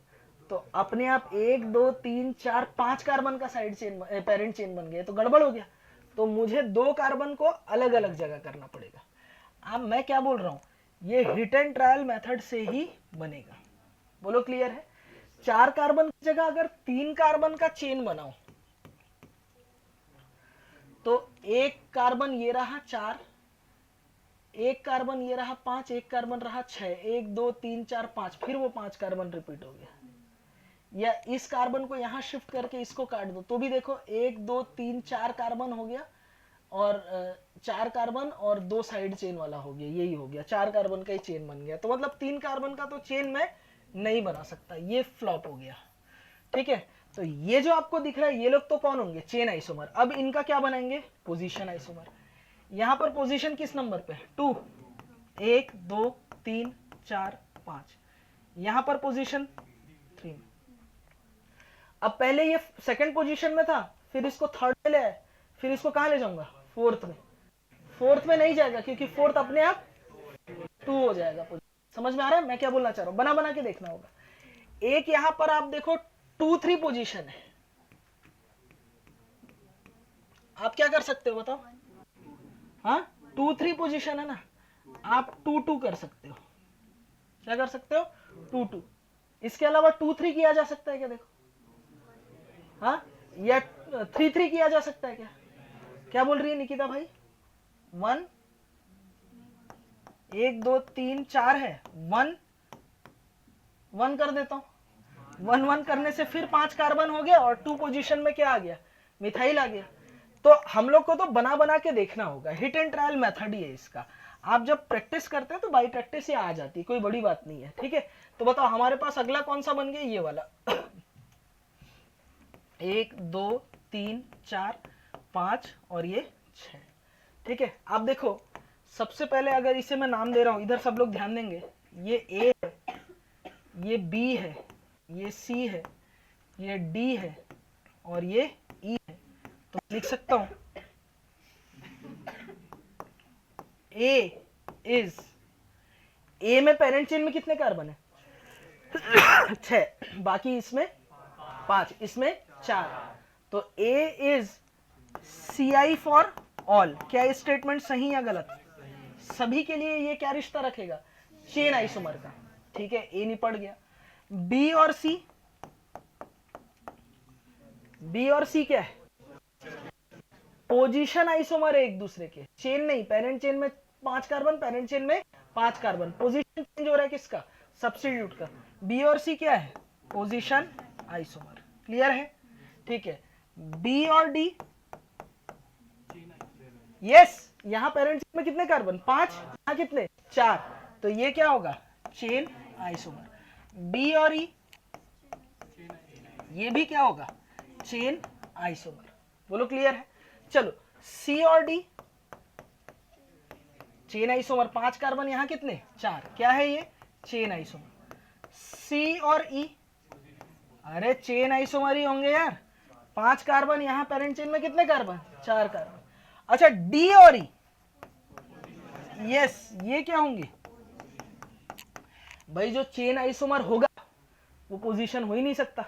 Speaker 1: तो अपने आप 1 2 3 4 5 कार्बन का साइड चेन पेरेंट चेन बन गया, तो गड़बड़ हो गया। तो मुझे 2 कार्बन को अलग अलग जगह करना पड़ेगा। अब मैं क्या बोल रहा हूं, ये हिट एंड ट्रायल मेथड से ही बनेगा। बोलो क्लियर है? 4 कार्बन की जगह अगर 3 कार्बन का चेन बनाओ तो एक कार्बन ये रहा 4, एक कार्बन ये रहा 5, एक कार्बन रहा 6, 1 2 3 4 5, फिर वो 5 कार्बन रिपीट हो गया। या इस कार्बन को यहां शिफ्ट करके इसको काट दो तो भी देखो 1 2 3 4 कार्बन हो गया, और 4 कार्बन और 2 साइड चेन वाला हो गया, यही हो गया 4 कार्बन का ही चेन बन गया। तो मतलब 3 कार्बन का तो चेन मैं नहीं बना सकता, ये फ्लॉप हो गया। ठीक है, तो ये जो आपको दिख रहा है ये लोग तो कौन होंगे, चेन आइसोमर। अब इनका क्या बनाएंगे, पोजीशन आइसोमर। यहां पर पोजीशन किस नंबर पे, 2, 1 2 3 4 5, यहां पर पोजीशन 3। अब पहले ये सेकंड पोजीशन में था, फिर इसको थर्ड में ले आए, फिर इसको कहां ले जाऊंगा, फोर्थ में। फोर्थ में नहीं जाएगा क्योंकि फोर्थ अपने आप 2 हो जाएगा। समझ में आ रहा है मैं क्या बोलना चाह रहा हूं, बना बना के देखना होगा। एक यहां पर आप देखो 2 3 पोजीशन है, आप क्या कर सकते हो बताओ, हाँ 2 3 पोजीशन है ना, आप 2 2 कर सकते हो। क्या कर सकते हो, 2 2। इसके अलावा 2 3 किया जा सकता है क्या, देखो, हाँ, या 3 3 किया जा सकता है क्या, क्या बोल रही है निकिता भाई, 1 1 2 3 4 है, 1 1 कर देता हूं। 1 1 करने से फिर 5 कार्बन हो गया और 2 पोजीशन में क्या आ गया, मिथाइल आ गया। तो हम लोग को तो बना बना के देखना होगा, हिट एंड ट्रायल मेथड ही है इसका। आप जब प्रैक्टिस करते हैं तो बाई प्रैक्टिस ये आ जाती है, कोई बड़ी बात नहीं है। ठीक है, तो बताओ हमारे पास अगला कौन सा बन गया, ये वाला 1 2 3 4 5 और ये 6। ठीक है, आप देखो सबसे पहले अगर इसे मैं नाम दे रहा हूं, इधर सब लोग ध्यान देंगे, ये ए है, ये बी है, ये सी है, ये डी है और ये ई है। तो लिख सकता हूं ए इज, ए में पेरेंट चेन में कितने कार्बन है 6, बाकी इसमें 5, इसमें 4। तो A is C I for all. क्या ये स्टेटमेंट सही या गलत, सभी के लिए ये क्या रिश्ता रखेगा, चेन आइसोमर का। ठीक है, ए निपट गया। बी और सी, बी और सी क्या है, पोजीशन आइसोमर है एक दूसरे के, चेन नहीं। पेरेंट चेन में 5 कार्बन, पेरेंट चेन में 5 कार्बन, पोजीशन चेंज हो रहा है किसका, सब्स्टिट्यूट का। बी और सी क्या है, पोजीशन आइसोमर। क्लियर है, ठीक है। बी और डी, यस, यहां पेरेंट चेन में कितने कार्बन 5, यहां कितने 4, तो ये क्या होगा, चेन आइसोमर। बी और ई, ये भी क्या होगा, चेन आइसोमर। बोलो क्लियर है। चलो सी और डी, चेन आइसोमर, 5 कार्बन, यहां कितने 4, क्या है ये, चेन आइसोमर। सी और ई, अरे चेन आइसोमर ही होंगे यार, 5 कार्बन, यहां पेरेंट चेन में कितने कार्बन 4 कार्बन। अच्छा डी और ई, यस, ये क्या होंगे भाई, जो चेन आइसोमर होगा वो पोजीशन हो ही नहीं सकता,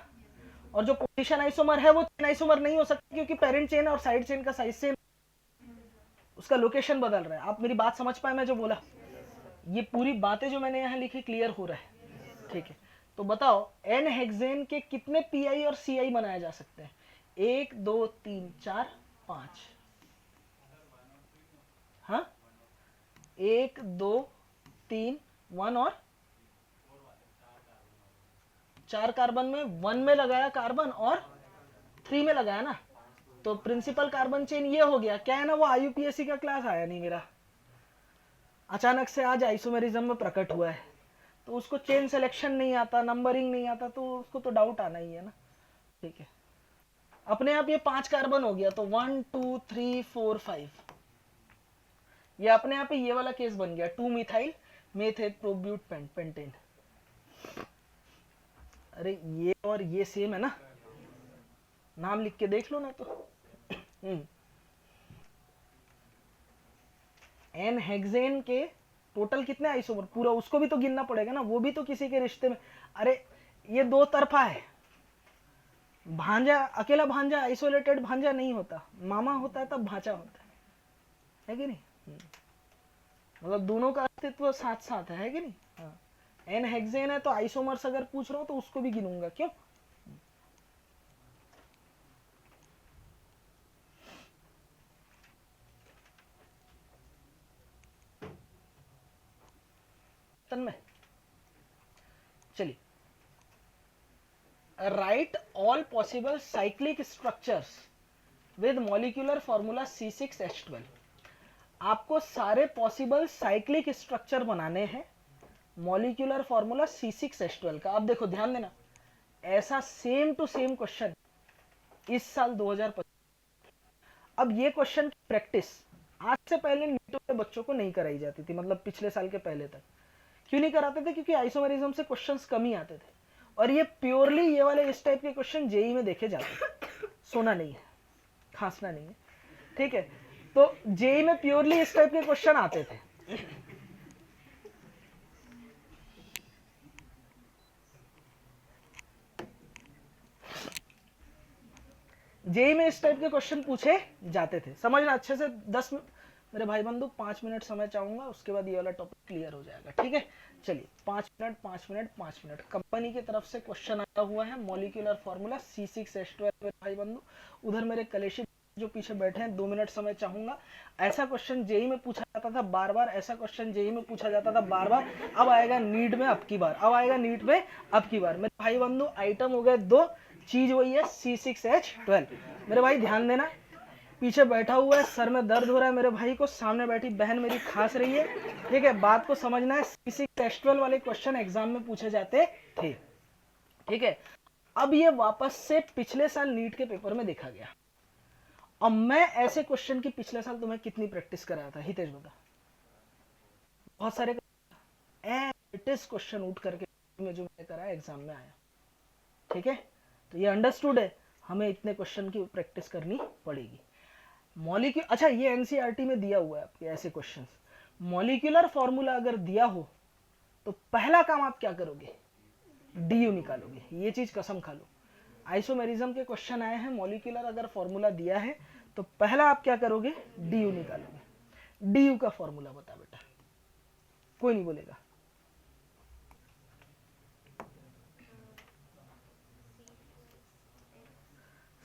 Speaker 1: और जो पोजीशन आइसोमर है वो चेन आइसोमर नहीं हो सकता क्योंकि पेरेंट चेन और साइड चेन का साइज सेम, उसका लोकेशन बदल रहा है। आप मेरी बात समझ पाए मैं जो बोला, ये पूरी बातें जो मैंने यहां लिखी क्लियर हो रहा है। ठीक है, तो बताओ एन हेक्सेन के कितने पीआई और सीआई बनाए जा सकते हैं, 1 2 3 4 5, हाँ 1 2 3 1 और 4 कार्बन में 1 में लगाया कार्बन और 3 में लगाया ना, तो प्रिंसिपल कार्बन चेन ये हो गया। क्या है ना, वो आईयूपीएससी का क्लास आया नहीं मेरा, अचानक से आज आइसोमेरिज्म में प्रकट हुआ है, तो उसको चेन सिलेक्शन नहीं आता, नंबरिंग नहीं आता, तो उसको तो डाउट आना ही है ना। ठीक है, अपने आप ये 5 कार्बन हो गया, तो 1 2 3 4 5, ये अपने आप ही ये वाला केस बन गया, 2 मिथाइल मेथेट प्रोब्यूट पेंटेन। अरे ये और ये सेम है ना, नाम लिख के देख लो ना तो। एन हेक्सेन के टोटल कितने आइसोमर, पूरा उसको भी तो गिनना पड़ेगा ना, वो भी तो किसी के रिश्ते में। अरे ये 2 तरफा है, भांजा, अकेला भांजा आइसोलेटेड भांजा नहीं होता, मामा होता है तब भांजा होता है कि नहीं। मतलब दोनों का अस्तित्व साथ साथ है कि नहीं। हाँ एन हेक्सेन है तो आइसोमर्स अगर पूछ रहा हूं तो उसको भी गिनूंगा, क्यों? तन्मय चलिए, right all possible cyclic structures with molecular formula C6H12। आपको सारे पॉसिबल साइक्लिक स्ट्रक्चर बनाने हैं मॉलिक्यूलर फॉर्मूला C6H12 का। अब देखो ध्यान देना, ऐसा सेम टू सेम क्वेश्चन इस साल 2025। अब ये क्वेश्चन की प्रैक्टिस आज से पहले नीटो के बच्चों को नहीं कराई जाती थी, मतलब पिछले साल के पहले तक। क्यों नहीं कराते थे? क्योंकि आइसोमेरिज्म से क्वेश्चंस कम ही आते थे, और ये प्योरली ये वाले इस टाइप के क्वेश्चन जेई में देखे जाते थे। सोना नहीं है, खांसना नहीं है, ठीक है? तो जेई में प्योरली इस टाइप के क्वेश्चन आते थे। जेई में इस टाइप के क्वेश्चन पूछे जाते थे। समझना अच्छे से, 10 मेरे भाई बंधु 5 मिनट समय चाहूंगा, उसके बाद ये वाला टॉपिक क्लियर हो जाएगा, ठीक है? चलिए 5 मिनट 5 मिनट 5 मिनट। कंपनी की तरफ से क्वेश्चन आया हुआ है मॉलिक्यूलर फॉर्मूला C6H12 मेरे भाई बंधु। उधर मेरे कलेशी जो पीछे बैठे हैं, 2 मिनट समय चाहूंगा। ऐसा क्वेश्चन जेई में पूछा जाता था बार बार, ऐसा क्वेश्चन जेई में पूछा जाता था बार बार। अब आएगा नीट में अब की बार, अब आएगा नीट में अब की बार। मेरे भाई बंधु आइटम हो गए 2, चीज वही है C6H12। मेरे भाई ध्यान देना, पीछे बैठा हुआ है, सर में दर्द हो रहा है मेरे भाई को, सामने बैठी बहन मेरी खांस रही है, ठीक है? बात को समझना है, C6H12 वाले क्वेश्चन एग्जाम में पूछे जाते थे, ठीक है? अब ये वापस से पिछले साल नीट के पेपर में देखा गया। अब मैं ऐसे क्वेश्चन की पिछले साल तुम्हें कितनी प्रैक्टिस कराया था हितेश बता? बहुत सारे क्वेश्चन उठ करके में जो मैंने कराया एग्जाम में आया, ठीक है? तो ये अंडरस्टूड है, हमें इतने क्वेश्चन की प्रैक्टिस करनी पड़ेगी। मॉलिक्यूल, अच्छा ये एनसीईआरटी में दिया हुआ है आपके ऐसे क्वेश्चंस। मॉलिक्यूलर फॉर्मूला अगर दिया हो तो पहला काम आप क्या करोगे? डीयू निकालोगे, ये चीज कसम खा लो। आइसोमेरिज्म के क्वेश्चन आए हैं, मॉलिक्यूलर अगर फॉर्मूला दिया है तो पहला आप क्या करोगे? डीयू निकालोगे। डीयू का फॉर्मूला बता बेटा, कोई नहीं बोलेगा।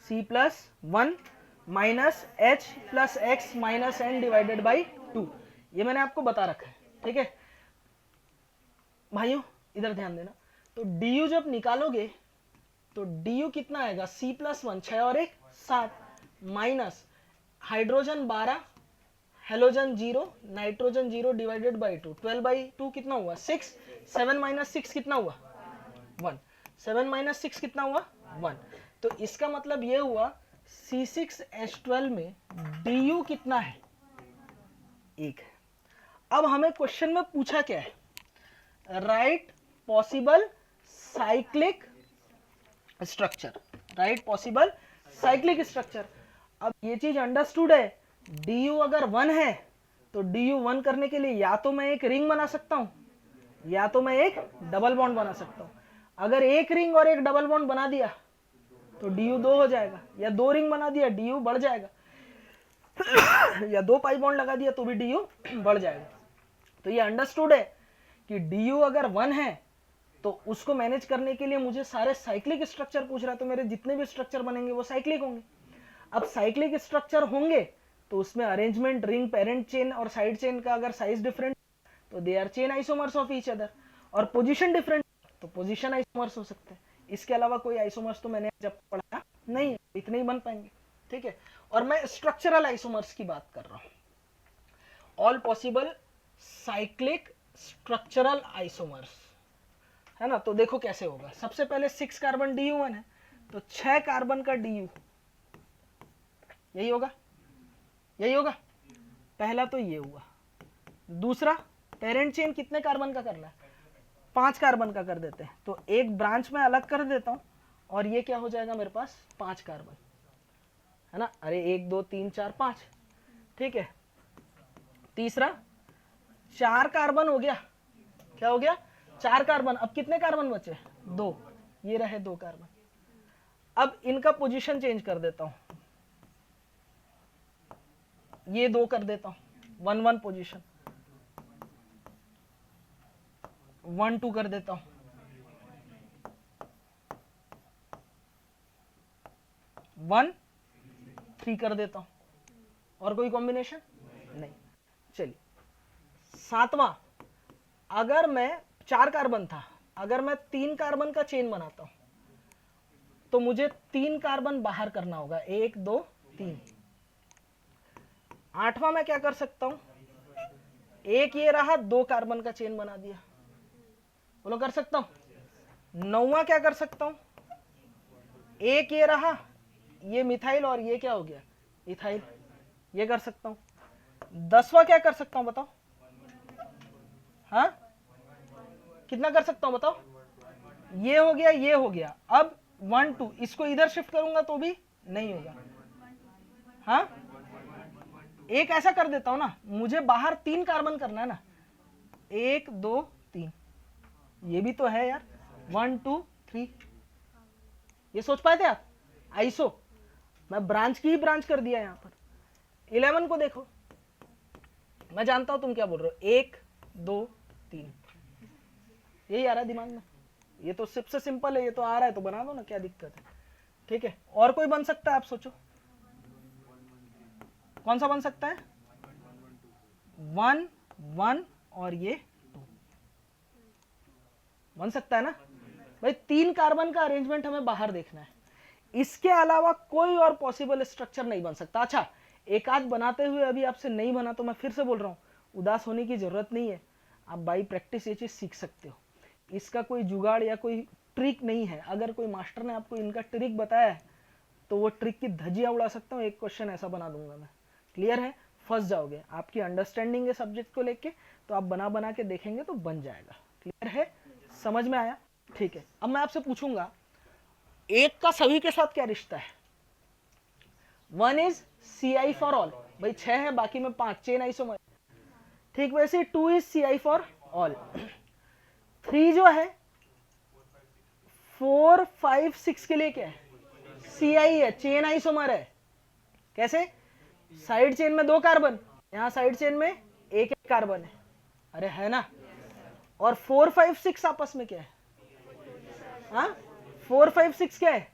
Speaker 1: C+1 minus H plus X minus N divided by 2। ये मैंने आपको बता रखा है, ठीक है भाइयों? इधर ध्यान देना। तो डी जब निकालोगे तो डी कितना आएगा? C+1 6 और 1 7 minus hydrogen 12 halogen 0 nitrogen 0 divided by 2। 12/2 कितना हुआ? 6। 7 माइनस 6 कितना हुआ? 1। 7 माइनस 6 कितना हुआ? 1। तो इसका मतलब ये हुआ C6H12 में du कितना है? 1। अब हमें क्वेश्चन में पूछा क्या है? Right possible cyclic structure, right possible cyclic structure. अब ये चीज अंडरस्टूड है, du अगर 1 है तो du 1 करने के लिए या तो मैं एक रिंग बना सकता हूं या तो मैं एक डबल बॉन्ड बना सकता हूं। अगर एक रिंग और एक डबल बॉन्ड बना दिया तो du 2 हो जाएगा, या 2 रिंग बना दिया du बढ़ जाएगा या 2 पाई बॉन्ड लगा दिया तो भी du बढ़ जाएगा। तो ये अंडरस्टूड है कि du अगर 1 है तो उसको मैनेज करने के लिए मुझे सारे साइक्लिक स्ट्रक्चर पूछ रहा है, तो मेरे जितने भी स्ट्रक्चर बनेंगे वो साइक्लिक होंगे। अब साइक्लिक स्ट्रक्चर होंगे तो उसमें अरेंजमेंट, रिंग, पेरेंट चेन और साइड चेन का अगर साइज डिफरेंट तो they are chain isomers of each other, और पोजीशन डिफरेंट तो पोजीशन आइसोमर्स हो सकते हैं। इसके अलावा कोई आइसोमर्स तो मैंने जब पढ़ा नहीं, इतने ही बन पाएंगे, ठीक है? और मैं स्ट्रक्चरल आइसोमर्स की बात कर रहा हूं। All possible cyclic structural isomers, है ना? तो देखो कैसे होगा। सबसे पहले 6 कार्बन du1 है तो 6 कार्बन का du यही होगा, यही होगा। पहला तो ये हुआ। दूसरा, पेरेंट चेन कितने कार्बन का करना है? 5 कार्बन का कर देते हैं, तो एक ब्रांच में अलग कर देता हूं और ये क्या हो जाएगा मेरे पास? 5 कार्बन, है ना? अरे 1 2 3 4 5, ठीक है। तीसरा 4 कार्बन हो गया, क्या हो गया? 4 कार्बन। अब कितने कार्बन बचे? 2, ये रहे 2 कार्बन। अब इनका पोजीशन चेंज कर देता हूं, ये 2 कर देता हूं, 1 1 पोजीशन, 1 2 कर देता हूं, 1 3 कर देता हूं, और कोई कॉम्बिनेशन नहीं। चलिए, सातवां, अगर मैं 4 कार्बन था, अगर मैं 3 कार्बन का चेन बनाता हूं तो मुझे 3 कार्बन बाहर करना होगा, 1 2 3। आठवां मैं क्या कर सकता हूं, एक ये रहा, 2 कार्बन का चेन बना दिया, बोलो कर सकता हूं। नौवां क्या कर सकता हूं, एक ये रहा, ये मिथाइल और ये क्या हो गया, इथाइल, ये कर सकता हूं। 10वां क्या कर सकता हूं बताओ, हाँ कितना कर सकता हूं बताओ, ये हो गया, ये हो गया। अब 1 2 इसको इधर शिफ्ट करूंगा तो भी नहीं होगा, हाँ एक ऐसा कर देता हूं ना, मुझे बाहर 3 कार्बन करना है ना, 1 2 3, ये भी तो है यार, 1 2 3। ये सोच पाए थे आप, आइसो मैं ब्रांच की ही ब्रांच कर दिया यहां पर। 11 को देखो, मैं जानता हूं तुम क्या बोल रहे हो, 1 2 3, यही आ रहा है दिमाग में, ये तो सबसे सिंपल है, ये तो आ रहा है तो बना दो ना, क्या दिक्कत है। ठीक है, और कोई बन सकता है, आप सोचो कौन सा बन सकता है, 1 1 और ये 2 बन सकता है ना भाई। 3 कार्बन का अरेंजमेंट हमें बाहर देखना है, इसके अलावा कोई और पॉसिबल स्ट्रक्चर नहीं बन सकता। अच्छा, एक आध बनाते हुए अभी आपसे नहीं बना तो मैं फिर से बोल रहा हूं, उदास होने की जरूरत नहीं है, आप बाई प्रैक्टिस ये चीज सीख सकते हो, इसका कोई जुगाड़ या कोई ट्रिक नहीं है। अगर कोई मास्टर ने आपको इनका ट्रिक बताया है तो वो ट्रिक की धज्जियां उड़ा सकता हूँ, एक क्वेश्चन ऐसा बना दूंगा मैं। क्लियर है, फंस जाओगे, आपकी अंडरस्टैंडिंग है सब्जेक्ट को लेके, तो आप बना बना के देखेंगे तो बन जाएगा। क्लियर है, समझ में आया। ठीक है, अब मैं आपसे पूछूंगा, एक का सभी के साथ क्या रिश्ता है, 1 इज Ci फॉर ऑल, भाई 6 है बाकी में 5, चेन आइसोमर। ठीक वैसे 2 इज Ci फॉर ऑल, 3 जो है 4 5 6 के लिए क्या है, Ci है, चेन आइसोमर है। कैसे, साइड चेन में 2 कार्बन, यहां साइड चेन में एक कार्बन है, अरे है ना। और 4 5 6 आपस में क्या है, हाँ 4 5 6 क्या है,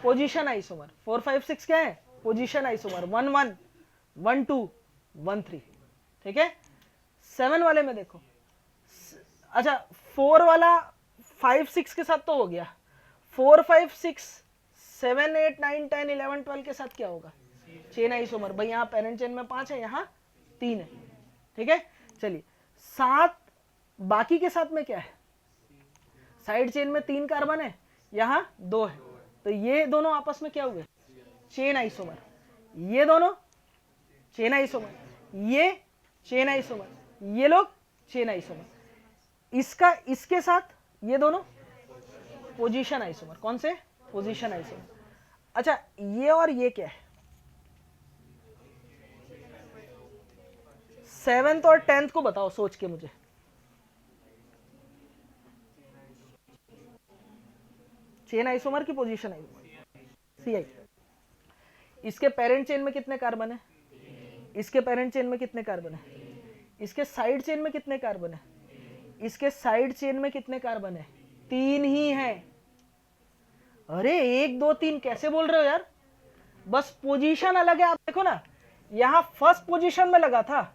Speaker 1: पोजीशन आइसोमर। 4 5 6 क्या है, पोजीशन आइसोमर। 1 1 1 2 1 3। ठीक है, 7 वाले में देखो, अच्छा 4 वाला 5 6 के साथ तो हो गया, 4 5 6 7 8 9 10 11 12 के साथ क्या होगा, चेन आइसोमर। भाई यहाँ पेरेंट चेन में 5 है, यहाँ 3 है। ठीक है, चलिए 7 बाकी के साथ में क्या है, साइड चेन में 3 कार्बन है, यहाँ 2 है, तो ये दोनों आपस में क्या हुए, चेन आइसोमर। ये दोनों चेन आइसोमर, ये चेन आइसोमर, ये लोग चेन आइसोमर। इसका इसके साथ ये दोनों पोजीशन आइसोमर। कौन से, पोजीशन आइसोमर। अच्छा ये और ये क्या है, 7th और 10th को बताओ सोच के मुझे, चेन आइसोमर की पोजीशन आइसोमर, Ci। इसके पेरेंट चेन में कितने कार्बन है, इसके पेरेंट चेन में कितने कार्बन है, इसके साइड चेन में कितने कार्बन है, इसके साइड चेन में कितने कार्बन है, 3 ही है। अरे 1 2 3 कैसे बोल रहे हो यार, बस पोजीशन अलग है। आप देखो ना, यहां फर्स्ट पोजीशन में लगा था,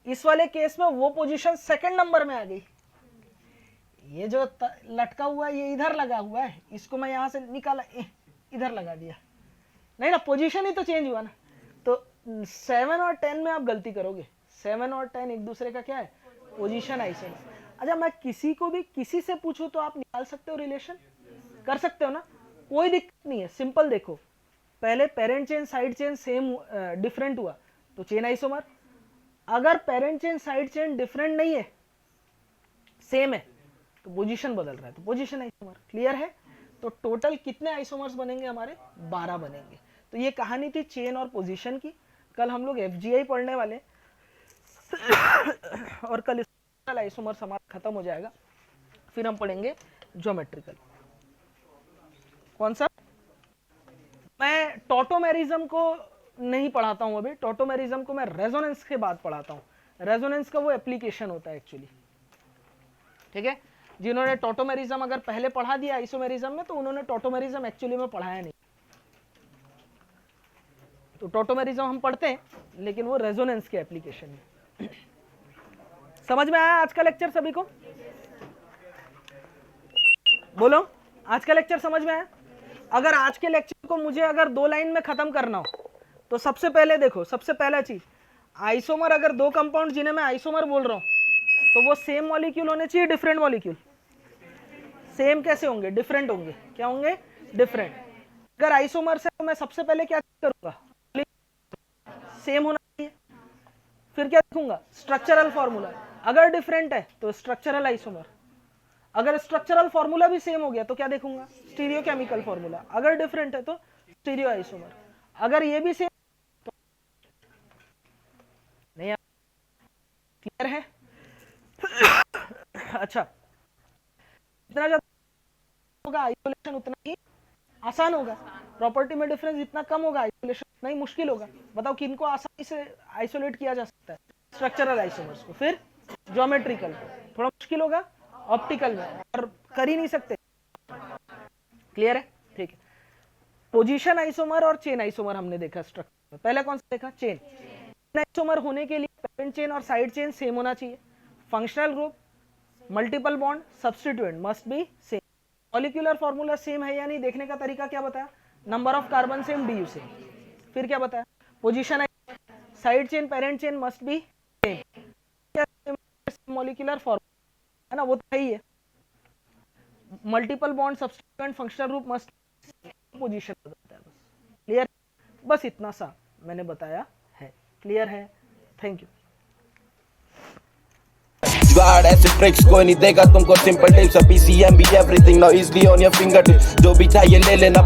Speaker 1: इस वाले केस में वो पोजीशन सेकंड नंबर में आ गई। ये जो लटका हुआ है ये इधर लगा हुआ है, इसको मैं यहां से निकाला, इधर लगा दिया, नहीं ना, पोजीशन ही तो चेंज हुआ ना। तो 7 और 10 में आप गलती करोगे, 7 और 10 एक दूसरे का क्या है, पोजीशन आइसोमर। अच्छा मैं किसी को भी किसी से पूछूं तो आप निकाल सकते हो, रिलेशन कर सकते हो ना, कोई दिक्कत नहीं है। सिंपल देखो, पहले parent chain side chain same different हुआ तो चेन आइसोमर, अगर parent chain side chain different नहीं है, सेम है, तो पोजीशन बदल रहा है तो पोजीशन आइसोमर। क्लियर है, तो टोटल कितने आइसोमर्स बनेंगे हमारे, 12 बनेंगे। तो ये कहानी थी चेन और पोजीशन की। कल हम लोग FGI पढ़ने वाले और कल आइसोमर हमारा खत्म हो जाएगा, फिर हम पढ़ेंगे ज्योमेट्रिकल। कौन सा, मैं टॉटोमेरिज्म को नहीं पढ़ाता हूं अभी, टॉटोमेरिज्म को मैं रेजोनेंस के बाद पढ़ाता हूं। रेजोनेंस का वो एप्लीकेशन होता है एक्चुअली। ठीक है। जिन्होंने टॉटोमेरिज्म अगर पहले पढ़ा दिया आइसोमेरिज्म में, तो उन्होंने टॉटोमेरिज्म एक्चुअली में पढ़ाया नहीं। तो टॉटोमेरिज्म हम पढ़ते हैं, लेकिन वो रेजोनेंस के एप्लीकेशन में। समझ में आया आज का लेक्चर सभी को? बोलो, आज का लेक्चर समझ में आया? अगर आज के लेक्चर को मुझे अगर 2 लाइन में खत्म करना हो, तो सबसे पहले देखो, सबसे पहला चीज, आइसोमर, अगर 2 कंपाउंड जिन्हें मैं आइसोमर बोल रहा हूं, तो वो सेम मॉलिक्यूल होने चाहिए, डिफरेंट मॉलिक्यूल? सेम कैसे होंगे? डिफरेंट होंगे। क्या होंगे? डिफरेंट। अगर आइसोमर से तो मैं सबसे पहले क्या करूंगा? सेम होना चाहिए। फिर क्या देखूंगा? Structural formula. अगर डिफरेंट है तो स्ट्रक्चरल आइसोमर। अगर स्ट्रक्चरल फॉर्मूला भी सेम हो गया तो क्या देखूंगा? Stereo chemical formula. अगर डिफरेंट है तो स्टीरियो आइसोमर। अगर ये भी सेम तो नहीं। क्लियर है? अच्छा, जितना ज्यादा होगा आइसोलेशन उतना ही आसान होगा। प्रॉपर्टी में डिफरेंस जितना कम होगा आइसोलेशन उतना ही मुश्किल होगा। बताओ किनको आसानी से आइसोलेट किया जा सकता है? स्ट्रक्चरल आइसोमर्स को। फिर ज्योमेट्रिकल थोड़ा मुश्किल होगा, ऑप्टिकल में और कर ही नहीं सकते। क्लियर है? ठीक है। पोजीशन आइसोमर और चेन आइसोमर हमने देखा स्ट्रक्चर में। पहले कौन सा देखा? चेन आइसोमर होने के लिए पेरेंट चेन और साइड चेन सेम होना चाहिए। Functional group, multiple bond, substituent must be same. Molecular formula same है या नहीं देखने का तरीका क्या बताया? Number of carbon same, D you same. फिर क्या बताया? Position side chain parent chain must be same. Molecular formula है ना, वो तो है ही है। Multiple bond, substituent, functional group must position बताता है। बस क्लियर? बस इतना सा मैंने बताया है। क्लियर है? Thank you.
Speaker 2: जुगाड़ ऐसे ट्रिक्स कोई नहीं देगा तुमको, सिंपल टिप्स, PCM भी everything now easily on your finger tips. जो भी चाहिए ले लेना।